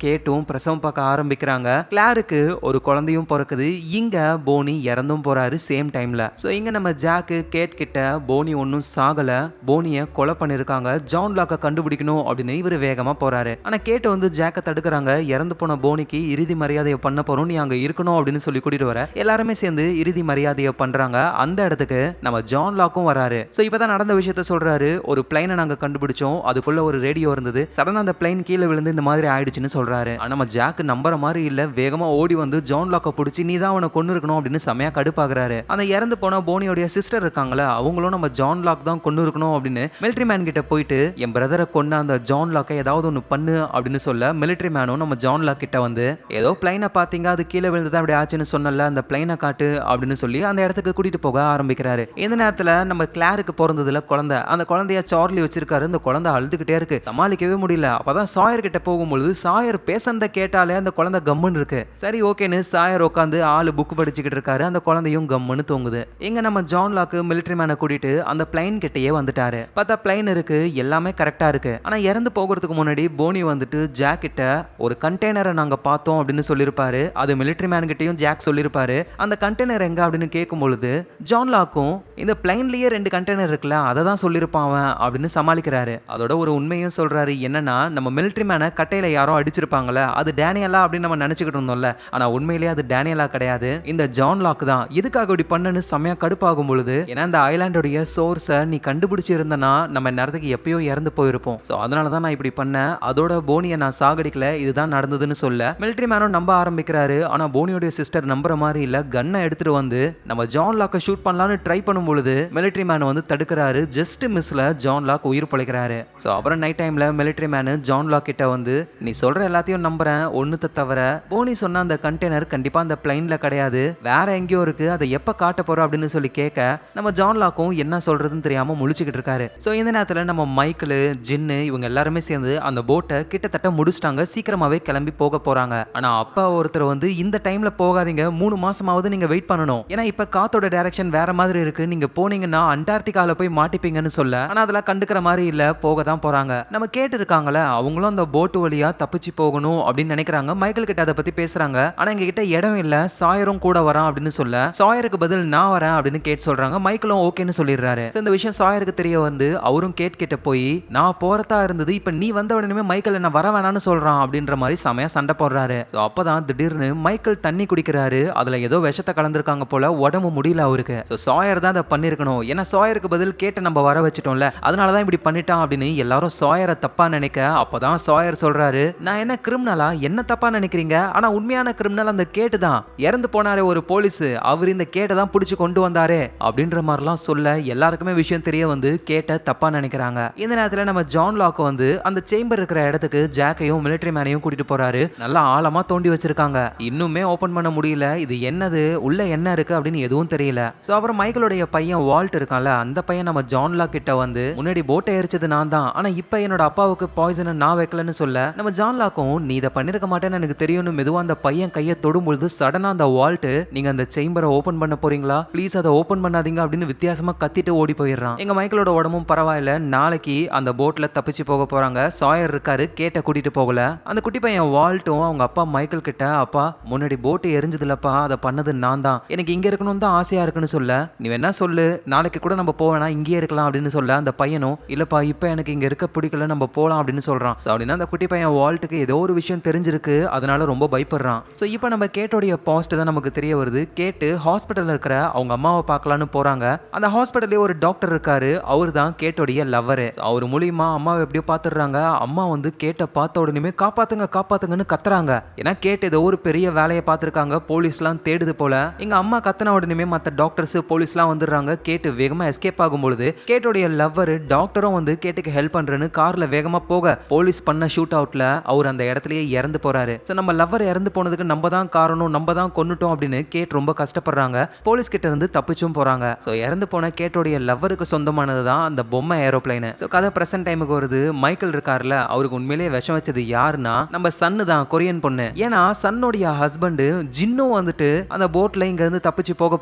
கேட்டும் பிரசவம் பார்க்க ஆரம்பிக்கிறாங்க. கிளாருக்கு ஒரு குழந்தையும் பிறக்குது. இங்க போனி இறந்தும் போறாரு சேம் டைம்ல. சோ இங்க நம்ம ஜாக் கேட் கிட்ட போனி ஒன்னும் சாகல, போனிய கொலை பண்ணிருக்காங்க, ஜான் லாக்க கண்டுபிடிக்கணும் அப்படின்னு இவரு வேகமா போறாரு. ஆனா கேட் வந்து ஜாக்க தடுக்கிறாங்க. இறந்து போன போனிக்கு இறுதி மரியாதையை பண்ண போறோம், நீ அங்க இருக்கணும் அப்படின்னு சொல்லி கூட்டிட்டு வர எல்லாருமே சேர்ந்து இறுதி மரியாதையை பண்றாங்க. அந்த இடத்துக்கு நம்ம ஜான் லாக்கும் வராரு. சோ இப்பதான் நடந்த விஷயத்த சொல்றாரு. ஒரு பிளைனை நாங்க கண்டுபிடிச்சோம், அதுக்குள்ள ஒரு ரேடியோ இருந்தது, சடனா அந்த பிளைன் கீழே விழுந்து இந்த மாதிரி ஆயிடுச்சுன்னு சொல்றாரு. ஆனா நம்ம ஜாக் நம்புற மாதிரி இல்ல, வேகமா ஓடி வந்து ஜான் லாக்க பிடிச்சி நீ தான் அவனை கொன்னு இருக்கணும் அப்படின்னு செமையா கடுப்பாகிறாரு. அந்த இறந்து போன போனியோட சிஸ்டர் இருக்காங்களா, அவங்களும் நம்ம ஜான் லாக் தான் கொன்னு இருக்கணும் அப்படின்னு மிலிட்டரி மேன் கிட்ட போயிட்டு என் பிரதரை கொன்ன அந்த ஜான் லாக்கை ஏதாவது ஒன்று பண்ணு அப்படின்னு சொல்ல மிலிட்டரி மேனும் நம்ம ஜான் லாக் கிட்ட வந்து ஏதோ பிளைனை பாத்தீங்க, அது கீழே விழுந்து அப்படி ஆச்சுன்னு சொன்னல, அந்த பிளைனை காட்டு அப்படின்னு சொல்லி அந்த இடத்துக்கு கூட்டிட்டு போக ஆரம்பிக்கிறாரு. இந்த நேரத்துல நம்ம கிளாருக்கு பிறந்ததுல குழந்தை, அந்த குழந்தைய சார்லி வச்சிருக்காரு. அந்த குழந்தை அழுதுகிட்டே இருக்கு, சமாளிக்கவே முடியல. அப்பதான் சாயர் கிட்ட போகும்பொழுது சாயர் பேசந்த கேட்டாலே அந்த குழந்தை கம்முன்னு இருக்கு. சரி ஓகேன்னு சாயர் உட்காந்து ஆளு புக் படிச்சுக்கிட்டு இருக்காரு. அந்த குழந்தையும் கம்முன்னு தூங்குது. இங்க நம்ம ஜான் லாக் மிலிட்டரி மேனை கூட்டிட்டு அந்த பிளைன் கிட்டயே வந்துட்டாரு. பார்த்தா பிளைன் இருக்கு, எல்லாமே கரெக்டா இருக்கு. ஆனா இறந்து போகிறதுக்கு முன்னாடி போனி வந்துட்டு ஜாக் கிட்ட ஒரு கண்டெய்னரை நாங்க பார்த்தோம் அப்படின்னு சொல்லிருப்பாரு. அது மிலிட்டரி மேன் கிட்டயும் ஜாக் சொல்லிருப்பாரு. அந்த கண்டெய்னர் எங்க அப்படின்னு கேட்கும் பொழுது ஜான் லாக்கும் இந்த பிளைன்லயே 2 கண்டெய்னர் இருக்குல்ல, அதை தான் சொல்லிருப்பான் அப்படின்னு சமாளிக்கிறாரு. அதோட ஒரு உண்மையும் சொல்றாரு. என்னன்னா நம்ம மிலிட்டரி மேனை கட்டையில யாரோ அடிச்சிருப்பாங்கல்ல, அது டேனியலா அப்படின்னு நம்ம நினைச்சுக்கிட்டு இருந்தோம்ல, ஆனா உண்மையிலேயே அது டேனியலா கிடையாது, இந்த ஜான் லாக் தான். எதுக்காக இப்படி பண்ணன்னு செமையா கடுப்பாகும் பொழுது, ஏன்னா இந்த ஐலாண்டோடைய சோர்ஸை நீ கண்டுபிடிச்சிருந்தனா நம்ம நேரத்துக்கு எப்பயோ இறந்து போயிருப்போம். சோ அதனால தான் நான் இப்படி பண்ணேன், அதோட போனியை நான் சாகடிக்கல, இதுதான் நடந்ததுன்னு சொல்ல மிலிட்டரி மேனும் நம்ப ஆரம்பிக்கிறாரு. ஆனா போனியோட சிஸ்டர் நம்புற மாதிரி இல்ல, கன்னை எடுத்துட்டு வந்து நம்ம ஜான் லாக்கை ஷூட் பண்ணலாம்னு ட்ரை பண்ணும் பொழுது மிலிட்டரி மேன் வந்து தடுக்கிறாரு. ஜஸ்ட் மிஸ்ல ஜான் லாக் உயிர் பிழைக்கிறாரு. சோ அப்புறம் நைட் டைம்ல மிலிட்டரி மேன் ஜான் லாக் கிட்ட வந்து நீ சொல்ற எல்லாத்தையும் நம்புறேன், ஒண்ணுத்த தவிர போனி சொன்ன அந்த கண்டெய்னர் கண்டிப்பா அந்த பிளைன்ல கிடையாது, வேற எங்கேயோ இருக்கு, அதை எப்ப காட்ட போறோம் அப்படின்னு சொல்லி கேட்க நம்ம ஜான் லாக்கும் என்ன சொல்றதுன்னு தெரியாம முழிச்சுக்கிட்டு இருக்காரு. சோ இந்த நேரத்துல நம்ம மைக்கேல், ஜின்னு இவங்க எல்லாருமே சேர்ந்து அந்த போட்டை கிட்டத்தட்ட முடிச்சிட்டாங்க, சீக்கிரமாவே கிளம்பி போக போறாங்க. ஆனா அப்பா ஒருத்தர் வந்து இந்த டைம்ல போகாதீங்க, 3 மாசமாவது நீங்க வெயிட் பண்ணணும், ஏன்னா இப்ப காத்தோட டைரக்ஷன் வேற மாதிரி இருக்கு, நீங்க போனீங்கன்னா அண்டார்டிகால போய் மாட்டிப்பீங்கன்னு சொல்ல, ஆனா அதெல்லாம் கண்டுக்கிற மாதிரி இல்ல, போக தான் போறாங்க. நம்ம கேட்டு இருக்காங்கள, அவங்களும் அந்த போட்டு வழியா தப்பிச்சு போகணும் அப்படின்னு நினைக்கிறாங்க. மைக்கேல் கிட்ட அதை பத்தி பேசுறாங்க. ஆனா எங்க கிட்ட இடம் இல்ல, சாயரும் கூட வரான் அப்படின்னு சொல்ல, சாயருக்கு பதில் நான் வரேன் அப்படின்னு கேட் சொல்றாங்க. மைக்கேலும் ஓகேன்னு சொல்லிடுறாரு. இந்த விஷயம் சாயருக்கு தெரிய வந்து அவரும் கேட் கிட்ட போய் நான் போறதா இருந்தது, இப்ப நீ வந்த உடனே மைக்கேல் என்ன வர வேணான்னு சொல்றான் அப்படின்ற மாதிரி செமையா சண்டை போடுறாரு. சோ அப்பதான் திடீர்னு மைக்கேல் தண்ணி குடிக்கிறாரு. அதுல ஏதோ விஷத்தை கலந்துருக்காங்க போல, உடம்பு முடியல அவருக்கு. சோ சாயர் தான் அதை பண்ணிருக்கணும், ஏன்னா சாயருக்கு பதில் கேட்ட நம்ம வர வச்சிட்டோம்ல, அதனாலதான் இப்படி பண்ணிட்டான் அப்படின்னு எல்லாரும் சாயரை தப்பா நினைக்க, அப்பதான் சாயர் சொல்றாரு நான் என்ன கிரிமினலா, என்ன தப்பா நினைக்கிறீங்க, ஆனா உண்மையான கிரிமினல் அந்த கேட்டு தான், இறந்து போனாரே ஒரு போலீஸ், அவர் இந்த கேட்டை தான் பிடிச்சு கொண்டு வந்தாரே அப்படின்ற மாதிரிலாம் சொல்ல எல்லாருக்குமே விஷயம் தெரிய வந்து கேட்ட தப்பா நினைக்கிறாங்க. இந்த நேரத்துல நம்ம ஜான் லாக் வந்து அந்த சேம்பர் இருக்கிற இடத்துக்கு ஜாக்கையும் மிலிட்டரி மேனையும் கூட்டிட்டு போறாரு. நல்லா ஆழமா தோண்டி வச்சிருக்காங்க, இன்னுமே ஓபன் பண்ண முடியல, இது என்னது, உள்ள என்ன இருக்கு அப்படின்னு எதுவும் தெரியல. சோ அப்புறம் மைக்கேலோடைய பையன் வால்ட் இருக்கான்ல, அந்த பையன் நம்ம ஜான் லாக் கிட்ட வந்து முன்னாடி போட்டை எரிச்சது நான் தான், ஆனா இப்ப என்னோட அப்பாவுக்கு பாய்சனை நான் வைக்கலன்னு சொல்ல, நம்ம ஜான் லாக்கும் நீ இதை பண்ணிருக்க மாட்டேன்னு எனக்கு தெரியும்னு மெதுவா அந்த பையன் கையை தொடும்பொழுது சடனா அந்த வால்ட் நீங்க அந்த சேம்பரை ஓபன் பண்ண போறீங்களா, ப்ளீஸ் அதை ஓபன் பண்ணாதீங்க அப்படின்னு வித்தியாசமா கத்திட்டு ஓடி போயிடுறான். எங்க மைக்கேலோட உடம்பும் பரவாயில்ல, நாளைக்கு அந்த போட்ல தப்பிச்சு போக போறாங்க. சாயர் இருக்காரு, கேட்ட கூட்டிட்டு போகல. அந்த குட்டி பையன் வால்ட்டும் அவங்க அப்பா மைக்கேல் கிட்ட அப்பா முன்னாடி போட்டு எரிஞ்சதுலப்பா, அதை பண்ணது நான் தான், எனக்கு இங்க இருக்கணும் தான் ஆசையா இருக்குன்னு சொல்ல, நீ வேணா சொல்லு நாளைக்கு கூட நம்ம போவேனா இங்கே இருக்கலாம் அப்படின்னு சொல்ல, அந்த பையனும் இல்லப்பா இப்ப எனக்கு இங்க இருக்க பிடிக்கல, நம்ம போலாம் அப்படின்னு சொல்றான். சோ அப்படின்னா அந்த குட்டி பையன் வால்ட்டுக்கு ஏதோ ஒரு விஷயம் தெரிஞ்சிருக்கு, அதனால ரொம்ப பயப்படுறான். சோ இப்போ நம்ம கேட்டோடைய பாஸ்ட் தான் நமக்கு தெரிய வருது. கேட்டு ஹாஸ்பிட்டல்ல இருக்கிற அவங்க அம்மாவை பார்க்கலான்னு போறாங்க. அந்த ஹாஸ்பிட்டல்லே ஒரு டாக்டர் இருக்காரு, அவர் தான் கேட்டோடைய லவ்வரு. அவர் மூலியமா அம்மாவை எப்படியோ பாத்துடுறாங்க. அம்மா வந்து கேட்ட பார்த்த உடனே காப்பாத்துங்க காப்பாத்துங்கன்னு கத்துறாங்க. ஏன்னா கேட் ஏதோ ஒரு பெரிய வேலையை பார்த்திருக்காங்க, போலீஸ்லாம் தேடுது போல. எங்க அம்மா கத்துன உடனே மத்த டாக்டர்ஸ் போலீஸ்லாம் வந்துடுறாங்க. கேட்டு வேகமா எஸ்கேப் ஆகும்பொழுது கேட்டோடைய லவ்வர் டாக்டரும் வந்து கேட்டுக்கு ஹெல்ப் பண்றேன்னு கார்ல வேகமா போக போலீஸ் பண்ண ஷூட் அவுட்ல அவர் அந்த இடத்துலயே இறந்து போறாரு. சோ நம்ம லவ்வர் இறந்து போனதுக்கு நம்ம தான் காரணம், நம்ம தான் கொன்னுட்டோம் அப்படின்னு கேட் ரொம்ப கஷ்டப்படுறாங்க. போலீஸ் கிட்ட இருந்து தப்பிச்சும் போறாங்க. சோ இறந்து போன கேட்டோடைய லவ்வருக்கு சொந்தமானது தான் அந்த பொம்மை ஏரோப்ளைன். சோ கதை பிரசன்ட் டைமுக்கு வருது. மைக்கேல் இருக்கார்ல, அவருக்கு உண்மையிலேயே விஷம் வச்சது யாருன்னா நம்ம சன்னு தான், கொரியன் பொண்ணு. ஏன்னா சன்னோடைய ஹஸ்பண்ட் ஜின்னும் வந்துட்டு அந்த போட்ல இங்க இருந்து தப்பிச்சு போக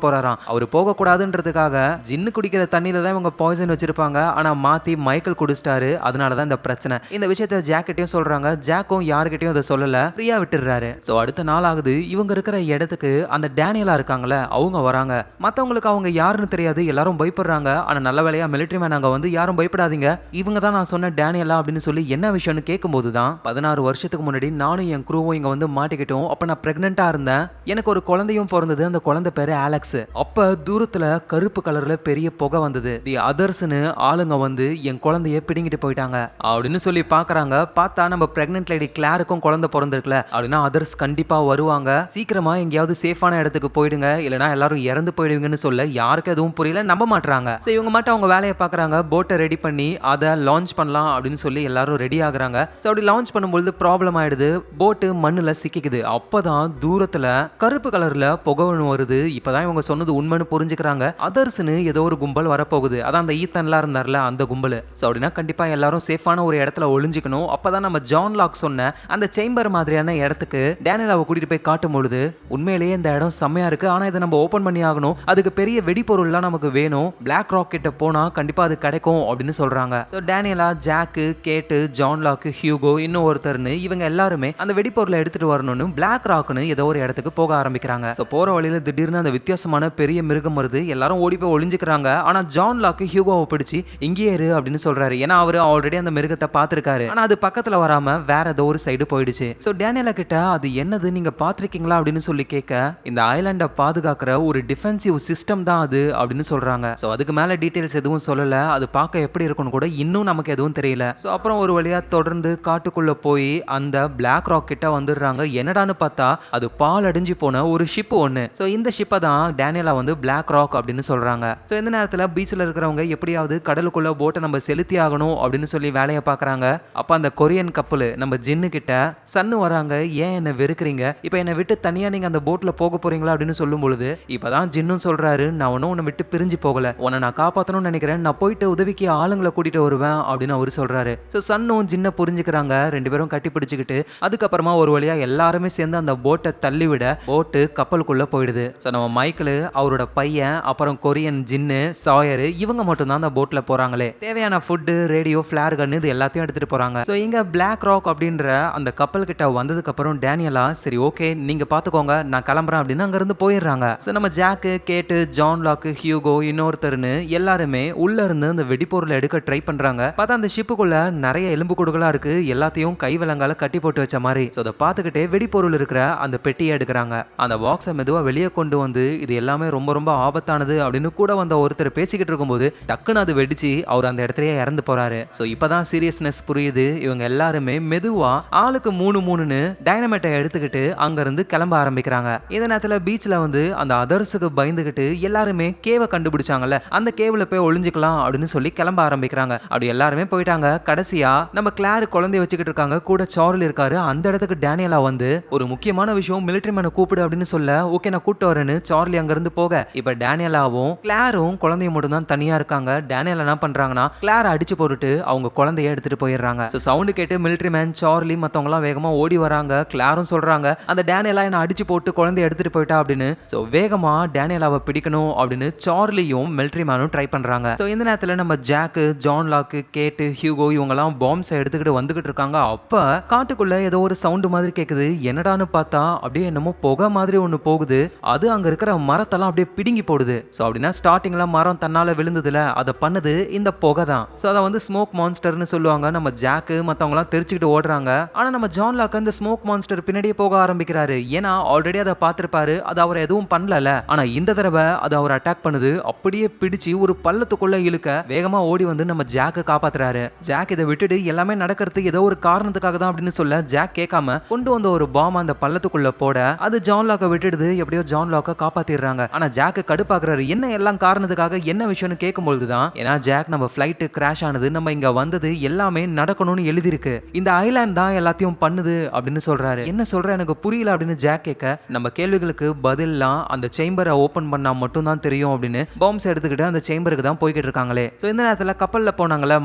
போறாராம். அவர் போக கூடாதுன்றதுக்காக ஜின்னு குடிக்கிற தண்ணியில தான் இவங்க பாய்சன் வச்சிருப்பாங்க. ஆனா மாத்தி மைக்கேல் குடிச்சிட்டாரு. அதனாலதான் இந்த பிரச்சனை. இந்த விஷயத்தை ஜாக்கிட்டையும் சொல்றாங்க. ஜாக்கும் யாருக்கிட்டையும் அதை சொல்லல, ஃப்ரீயா விட்டுறாரு. சோ அடுத்த நாள் ஆகுது. இவங்க இருக்கிற இடத்துக்கு அந்த டேனியலா இருக்காங்கல்ல, அவங்க வராங்க. மத்தவங்களுக்கு அவங்க யாருன்னு தெரியாது, எல்லாரும் பயப்படுறாங்க. ஆனா நல்ல வேலையா மிலிட்டரி மேன் அங்க வந்து யாரும் பயப்படாதீங்க, இவங்க தான் நான் சொன்ன டேனியலா அப்படின்னு சொல்லி என்ன விஷயம்னு கேட்கும்போது தான் 16 வருஷத்துக்கு முன்னாடி நானும் என் குரூவும் இங்க வந்து மாட்டிக்கிட்டோம். அப்ப நான் பிரெக்னெண்டா இருந்தேன், எனக்கு ஒரு குழந்தையும் பிறந்தது. அந்த குழந்தை பேரு அலெக்ஸ். அப்ப தூரத்துல கருப்பு கலர்ல பெரிய புகை வந்தது. தி அதர்ஸ்னு ஆளுங்க வந்து என் குழந்தைய பிடிங்கிட்டு போயிட்டாங்க அப்படின்னு சொல்லி பாக்குறாங்க. பார்த்தா நம்ம பிரெக்னென்ட் லேடி கிளாருக்கும் குழந்தை பிறந்திருக்கல அப்படின்னா அதர்ஸ் கண்டிப்பா வருவாங்க. சீக்கிரமா எங்கேயாவது சேஃபான இடத்துக்கு போயிடுங்க, இல்லனா எல்லாரும் இறந்து போயிடுவீங்கன்னு சொல்ல யாருக்கு எதுவும் புரியல, நம்ப மாட்டாங்க. சோ இவங்க மட்டும் அவங்க வேலையை பாக்குறாங்க. போட்டை ரெடி பண்ணி அதை லான்ச் பண்ணலாம் அப்படின்னு சொல்லி எல்லாரும் ரெடி ஆகுறாங்க. சோ அப்படி லான்ச் பண்ணும்போது ப்ராப்ளம் ஆயிடுது. போட்டு மண்ணுல சிக்கிக்குது. அப்பதான் தூரத்துல கருப்பு கலர்ல புகை வருது. இப்பதான் இவங்க சொன்னது உண்மைன்னு புரிஞ்சுக்கிறாங்க. அதர்ஸ்னு ஏதோ ஒரு கும்பல் வரப்போகுது. அதான் அந்த ஈத்தன்லாம் இருந்தார்ல அந்த கும்பல். சோ அப்படின்னா கண்டிப்பா எல்லாரும் சேஃபான ஒரு இடத்துல ஒளிஞ்சுக்கணும். அப்பதான் நம்ம ஜான் லாக் சொன்ன அந்த சேம்பர் மாதிரியான இடத்துக்கு டேனியலாவை கூட்டிட்டு போய் காட்டும் பொழுது உண்மையிலேயே இந்த இடம் செம்மையா இருக்கு, ஆனா இதை நம்ம ஓபன் பண்ணி ஆகணும், அதுக்கு பெரிய வெடிபொருள்லாம் நமக்கு வேணும், பிளாக் ராக் கிட்ட போனா கண்டிப்பா அது கிடைக்கும் அப்படின்னு சொல்றாங்க. சோ டேனியலா, ஜாக்கு, கேட்டு, ஜான் லாக், ஹியூகோ, இன்னும் ஒருத்தர்னு இவங்க எல்லாருமே அந்த வெடிபொருளை எடுத்துட்டு வரணும்னு பிளாக் ராக்னு ஏதோ ஒரு இடத்துக்கு போக ஆரம்பிக்கிறாங்க. சோ போற வழியில திடீர்னு அந்த வித்தியாசமான பெரிய மிருகம் வருது. எல்லாரும் ஓடி போய் ஒளிஞ்சுக்கிறாங்க. ஆனா ஜான் லாக் ஹியூகோவை பிடிச்சி இங்கேயே இரு அப்படின்னு சொல்றாரு. ஏன்னா அவரு ஆல்ரெடி அந்த மிருகத்தை பார்த்திருக்காரு. ஆனா அது பக்கத்துல வராம வேற ஏதோ ஒரு சைடு போயிடுச்சு. சோ டேனியலா கிட்ட அது என்னது நீங்க பாத்திருக்கீங்களா அப்படின்னு சொல்லி கேட்க இந்த ஐலாண்டை பாதுகாக்கிற ஒரு டிஃபென்சிவ் சிஸ்டம் தான் அது அப்படின்னு சொல்றாங்க. சோ அதுக்கு மேல டீடைல்ஸ் எதுவும் சொல்லல. அது பார்க்க எப்படி இருக்கும்னு கூட இன்னும் நமக்கு எதுவும் தெரியல. சோ அப்புறம் ஒரு வழியா தொடர்ந்து காட்டுக்குள்ள போய் அந்த பிளாக் ராக் கிட்ட வந்துடுறாங்க. என்னடான்னு பார்த்தா அது பால் அடிஞ்சு போன ஒரு ஷிப் ஒண்ணு. சோ இந்த ஷிப்பை தான் டேனியலா வந்து பிளாக் ராக் அப்படின்னு சொல்றாங்க. சோ இந்த நேரத்துல பீச்ல இருக்கிறவங்க எப்படியாவது கடலுக்குள்ள போட்டை நம்ம செலுத்தி ஆகணும் அப்படின்னு சொல்லி வேலையை பாக்குறாங்க. அப்ப அந்த கொரியன் கப்பல் நம்ம ஜின்னு கிட்ட சன்னு வராங்க, ஏன் என்ன வெறுக்கிறீங்க, இப்ப என்னை விட்டு தனியா நீங்க அந்த போட்ல போக போறீங்களா அப்படின்னு சொல்லும் பொழுது இப்பதான் ஜின்னும் சொல்றாரு, நான் ஒன்னும் உன்னை விட்டு பிரிஞ்சு போகல, உன்னை நான் காப்பாத்தணும்னு நினைக்கிறேன், நான் போயிட்டு உதவிக்கு ஆளுங்களை கூட்டிட்டு வருவேன் அப்படின்னு அவரு சொல்றாரு. சோ சன்னும் ஜின்ன புரிஞ்சுக்கிறாங்க. ரெண்டு பேரும் கட்டி பிடிச்சுக்கிட்டு அதுக்கப்புறமா ஒரு வழியா எல்லாருமே சேர்ந்து அந்த போட்டை தள்ளிவிட போட்டு கப்பலுக்குள்ள போயிடுது. சோ நம்ம மைக்கேல், அவரோட பையன், அப்புறம் கொரியன் ஜின்னு, சாயர், இவங்க மட்டும் தான் அந்த போட்ல போறாங்களே. தேவையான ஃபுட், ரேடியோ, ஃபிளேர் கன் இது எல்லாத்தையும் எடுத்துட்டு போறாங்க. சோ இங்க பிளாக் ராக் அப்படின்ற அந்த கப்பல் கிட்ட வந்ததுக்கு அப்புறம் டேனியலா சரி ஓகே நீங்க பாத்துக்கோங்க நான் கிளம்புறேன் அப்படின்னு அங்க இருந்து போயிடுறாங்க. சோ நம்ம ஜாக்கு, கேட்டு, ஜான் லாக், ஹியூகோ, இன்னொருத்தர்னு எல்லாருமே உள்ள இருந்து அந்த வெடிப்பொருளை எடுக்க ட்ரை பண்றாங்க. பார்த்தா அந்த ஷிப்புக்குள்ள நிறைய எலும்பு கூடுகளா இருக்கு, எல்லாத்தையும் கை விலங்கால கட்டி போட்டு வச்ச மாதிரி. சோ அதை பார்த்துக்கிட்டே வெடிப்பொருள் இருக்கிற அந்த பெட்டியை எடுக்கிறாங்க. அந்த பாக்ஸை மெதுவா வெளியே கொண்டு வந்து இது எல்லாமே ரொம்ப ரொம்ப ஆபத்தானது அப்படின்னு கூட வந்த ஒருத்தர் பேசிக்கிட்டு இருக்கும்போது டக்குன்னு அது வெடிச்சு அவர் அந்த இடத்துலயே இறந்து போறாரு. சோ இப்பதான் சீரியஸ்னஸ் புரியுது. இவங்க எல்லாருமே மெதுவா ஆளுக்கு 3 டைனமைட்டை எடுத்துக்கிட்டு அங்க இருந்து கிளம்ப ஆரம்பிக்கிறாங்க. இந்த நேரத்துல பீச்ல வந்து அந்த அதர்ஸுக்கு பயந்துகிட்டு எல்லாருமே கேவை கண்டுபிடிச்சாங்கல்ல, அந்த கேவ்ல போய் ஒளிஞ்சுக்கலாம் அப்படின்னு சொல்லி கிளம்ப ஆரம்பிக்கிறாங்க. அப்படி எல்லாருமே போயிட்டாங்க. கடைசியா நம்ம கிளார் குழந்தைய வச்சுக்கிட்டு இருக்காங்க, கூட சார்லி இருக்காரு. அந்த இடத்துக்கு டேனியலா வந்து ஒரு முக்கியமான விஷயம், மிலிட்டரி மேனை கூப்பிடு அப்படின்னு சொல்ல ஓகே நான் கூப்பிட்டு வரேன்னு சார்லி அங்க இருந்து போக இப்ப டேனியலாவும் கிளாரும் குழந்தைய மட்டும் தான் தனியா இருக்காங்க. டேனியல் என்ன பண்றாங்கன்னா கிளாரை அடிச்சு போட்டுட்டு அவங்க குழந்தைய எடுத்துட்டு போயிடுறாங்க. சோ சவுண்ட் கேட்டு மிலிட்டரி மேன், சார்லி மத்தவங்க எல்லாம் வேகமா ஓடி வராங்க. கிளாரும் சொல்றாங்க அந்த டேனியலா என்ன அடிச்சு போட்டு குழந்தைய எடுத்துட்டு போயிட்டா அப்படின்னு. சோ வேகமா டேனியலாவை பிடிக்கணும் அப்படின்னு சார்லியும் மிலிட்டரி மேனும் ட்ரை பண்றாங்க. சோ இந்த நேரத்துல நம்ம ஜாக்கு, ஜான் லாக், கேட்டு, ஹியூகோ இவங்க எல்லாம் பாம்ஸ் எடுத்துக்கிட்டு வந்துகிட்டு இருக்காங்க. அப்ப காட்டுக்குள்ள ஏதோ ஒரு சவுண்ட் மாதிரி கேக்குது. என்னடான்னு பார்த்தா அப்படியே என்னமோ புகை மாதிரி ஒண்ணு போகுது. அது அங்க இருக்கிற மரத்தெல்லாம் அப்படியே பிடுங்கி போடுது. சோ அப்படின்னா ஸ்டார்டிங்ல மரம் தன்னால விழுந்ததுல அதை பண்ணது இந்த புகை தான். சோ அதை வந்து ஸ்மோக் ஸ்மோக் மான்ஸ்டர்னு சொல்லுவாங்க. நம்ம ஜாக்கு மத்தவங்கலாம் தெரிச்சுக்கிட்டு ஓடுறாங்க. ஆனா நம்ம ஜான் லாக் அந்த ஸ்மோக் மான்ஸ்டர் பின்னாடியே போக ஆரம்பிக்கிறாரு. ஏன்னா ஆல்ரெடி அதை பார்த்திருப்பாரு. அது அவர் எதுவும் பண்ணல. ஆனா இந்த தடவை அது அவர் அட்டாக் பண்ணுது. அப்படியே பிடிச்சு ஒரு பள்ளத்துக்குள்ள இழுக்க வேகமா ஓடி வந்து நம்ம ஜாக்க காப்பாத்துறாரு. ஜாக் இதை விட்டுட்டு எல்லாமே நடக்கிறது ஏதோ ஒரு காரணத்துக்காக தான் அப்படின்னு சொல்ல ஜாக் கேட்காம கொண்டு வந்த ஒரு பாம் அந்த பள்ளத்துக்குள்ள போட அது ஜான் லாக்க விட்டுடுது. எப்படியோ ஜான் லாக்க காப்பாத்திடுறாங்க. ஆனா ஜாக் கடுப்பாக்குறாரு. என்ன எல்லாம் காரணத்துக்காக என்ன விஷயம்னு கேட்கும்போது தான் ஏன்னா ஜாக் நம்ம ஃபிளைட் கிராஷ் ஆனது, நம்ம இங்க வந்தது எல்லாமே நடக்கணும்னு எழுதிருக்கு. இந்த ஐலாண்ட் தான் எல்லாத்தையும் பண்ணுது அப்படின்னு சொல்றாரு. என்ன சொல்ற எனக்கு புரியல அப்படின்னு ஜாக் கேட்க நம்ம கேள்விகளுக்கு பதில்லாம் அந்த சேம்பரை ஓபன் பண்ணா மட்டும் தான் தெரியும் அப்படின்னு பாம்ஸ் எடுத்துக்கிட்டு அந்த சேம்பருக்கு தான் போய்கிட்டு இருக்காங்களே. சோ இந்த நேரத்துல கப்பல்ல போனாங்கல்ல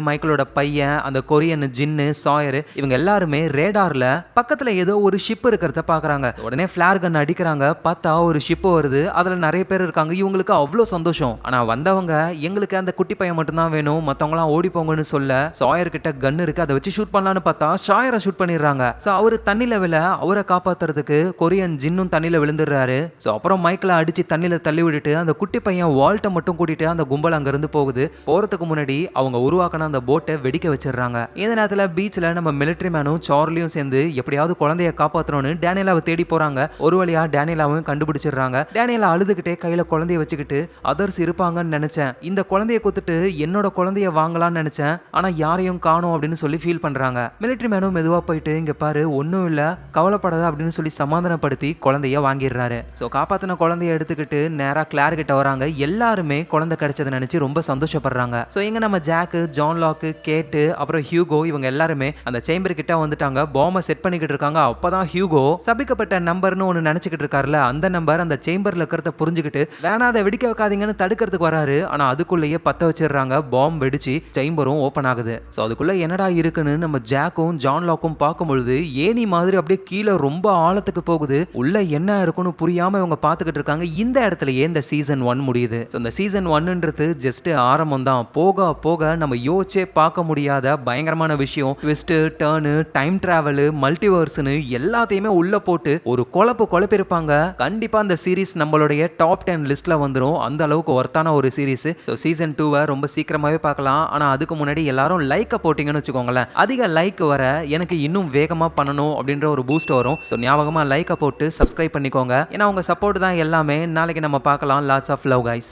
மைக்கேலோட பையன், அந்த கொரியன் ஜின்னு, சாயர், இவங்க எல்லாருமே ரேடார்ல பக்கத்துல ஏதோ ஒரு ஷிப் இருக்கிறத பாக்குறாங்க. உடனே ஃபிளார் கன் அடிக்கிறாங்க. பார்த்தா ஒரு ஷிப் வருது. அதுல நிறைய பேர் இருக்காங்க. இவங்களுக்கு அவ்வளவு சந்தோஷம். ஆனா வந்தவங்க எங்களுக்கு அந்த குட்டி பையன் மட்டும் தான் வேணும், மத்தவங்களாம் ஓடி போங்கன்னு சொல்ல சாயர் கிட்ட கன் இருக்கு, அதை வச்சு ஷூட் பண்ணலான்னு பார்த்தா சாயரை ஷூட் பண்ணிடுறாங்க. சோ அவரு தண்ணில விழ அவரை காப்பாத்துறதுக்கு கொரியன் ஜின்னும் தண்ணில விழுந்துடுறாரு. சோ அப்புறம் மைக்கேல அடிச்சு தண்ணில தள்ளி விட்டுட்டு அந்த குட்டி பையன் வால்ட்டை மட்டும் கூட்டிட்டு அந்த கும்பல் அங்க இருந்து போகுது. போறதுக்கு முன்னாடி அவங்க உருவாக்கின அந்த போட்டை வெடிக்க வச்சிடுறாங்க. இந்த நேரத்துல பீச்ல நம்ம மிலிட்டரி மேனும் சார்லியும் சேர்ந்து எப்படியாவது குழந்தைய காப்பாற்றணும்னு டேனியலாவை தேடி போறாங்க. ஒரு வழியா டேனியலாவும் கண்டுபிடிச்சிடுறாங்க. டேனியலா அழுதுகிட்டே கையில குழந்தைய வச்சுக்கிட்டு அதர்ஸ் இருப்பாங்கன்னு நினைச்சேன், இந்த குழந்தைய கொடுத்துட்டு என்னோட குழந்தைய வாங்கலாம்னு நினைச்சேன், ஆனா யாரையும் காணோம் அப்படின்னு சொல்லி ஃபீல் பண்றாங்க. மிலிட்டரி மேனும் மெதுவா போயிட்டு இங்க பாரு ஒன்னும் இல்ல கவலைப்படாத அப்படின்னு சொல்லி சமாதானப்படுத்தி குழந்தைய வாங்கிடுறாரு. சோ காப்பாத்தின குழந்தைய எடுத்துக்கிட்டு நேரா கிளார் கிட்ட வராங்க. எல்லாருமே குழந்தை கிடைச்சதை நினைச்சு ரொம்ப சந்தோஷப்படுறாங்க. சோ இங்க நம்ம ஜாக்கு, ஜான் லாக்கு, கேட்டு, அப்புறம் ஹியூகோ இவங்க எல்லாருமே அந்த சேம்பர் கிட்ட வந்துட்டாங்க. பாம்பை செட் பண்ணிக்கிட்டு இருக்காங்க. அப்பதான் ஹியூகோ சபிக்கப்பட்ட நம்பர்னு ஒன்னு நினைச்சுக்கிட்டு இருக்காருல, அந்த நம்பர் அந்த சேம்பர்ல இருக்கிறத புரிஞ்சுக்கிட்டு வேணா அதை வெடிக்க வைக்காதீங்கன்னு தடுக்கிறதுக்கு வராரு. ஆனா அதுக்குள்ளேயே பத்த வச்சிடுறாங்க. பாம்பு வெடிச்சு சேம்பரும் ஓபன் ஆகுது. சோ அதுக்குள்ள என்னடா இருக்குன்னு நம்ம ஜாக்கும் ஜான் லாக்கும் பார்க்கும்பொழுது ஏனி மாதிரி அப்படியே கீழே ரொம்ப ஆழத்துக்கு போகுது. உள்ள என்ன இருக்குன்னு புரியாம இவங்க பார்த்துக்கிட்டு இருக்காங்க. இந்த இடத்துலயே இந்த சீசன் 1 முடியுது. சோ இந்த சீசன் 1ன்றது ஜஸ்ட் ஆரம்பம் தான். போக போக நம்ம யோசிச்சே பார்க்க முடியாத பயங்கரமான விஷயம், ட்விஸ்ட், டர்னு, டைம் டிராவல், மல்டிவர்ஸ்னு எல்லாத்தையுமே உள்ள போட்டு ஒரு குழப்பிருப்பாங்க. கண்டிப்பா இந்த சீரிஸ் நம்மளுடைய டாப் 10 லிஸ்ட்ல வந்துரும். அந்த அளவுக்கு ஒர்த்தான ஒரு சீரிஸ். சோ சீசன் 2 ரொம்ப சீக்கிரமாவே பார்க்கலாம். ஆனா அதுக்கு முன்னாடி எல்லாரும் லைக்க போட்டீங்கன்னு வச்சுக்கோங்களேன், அதிக லைக் வர எனக்கு இன்னும் வேகமா பண்ணணும் அப்படின்ற ஒரு பூஸ்ட் வரும். சோ ஞாபகமா லைக்க போட்டு சப்ஸ்கிரைப் பண்ணிக்கோங்க. ஏன்னா உங்க சப்போர்ட் தான் எல்லாமே. நாளைக்கு நம்ம பார்க்கலாம். Lots of love guys.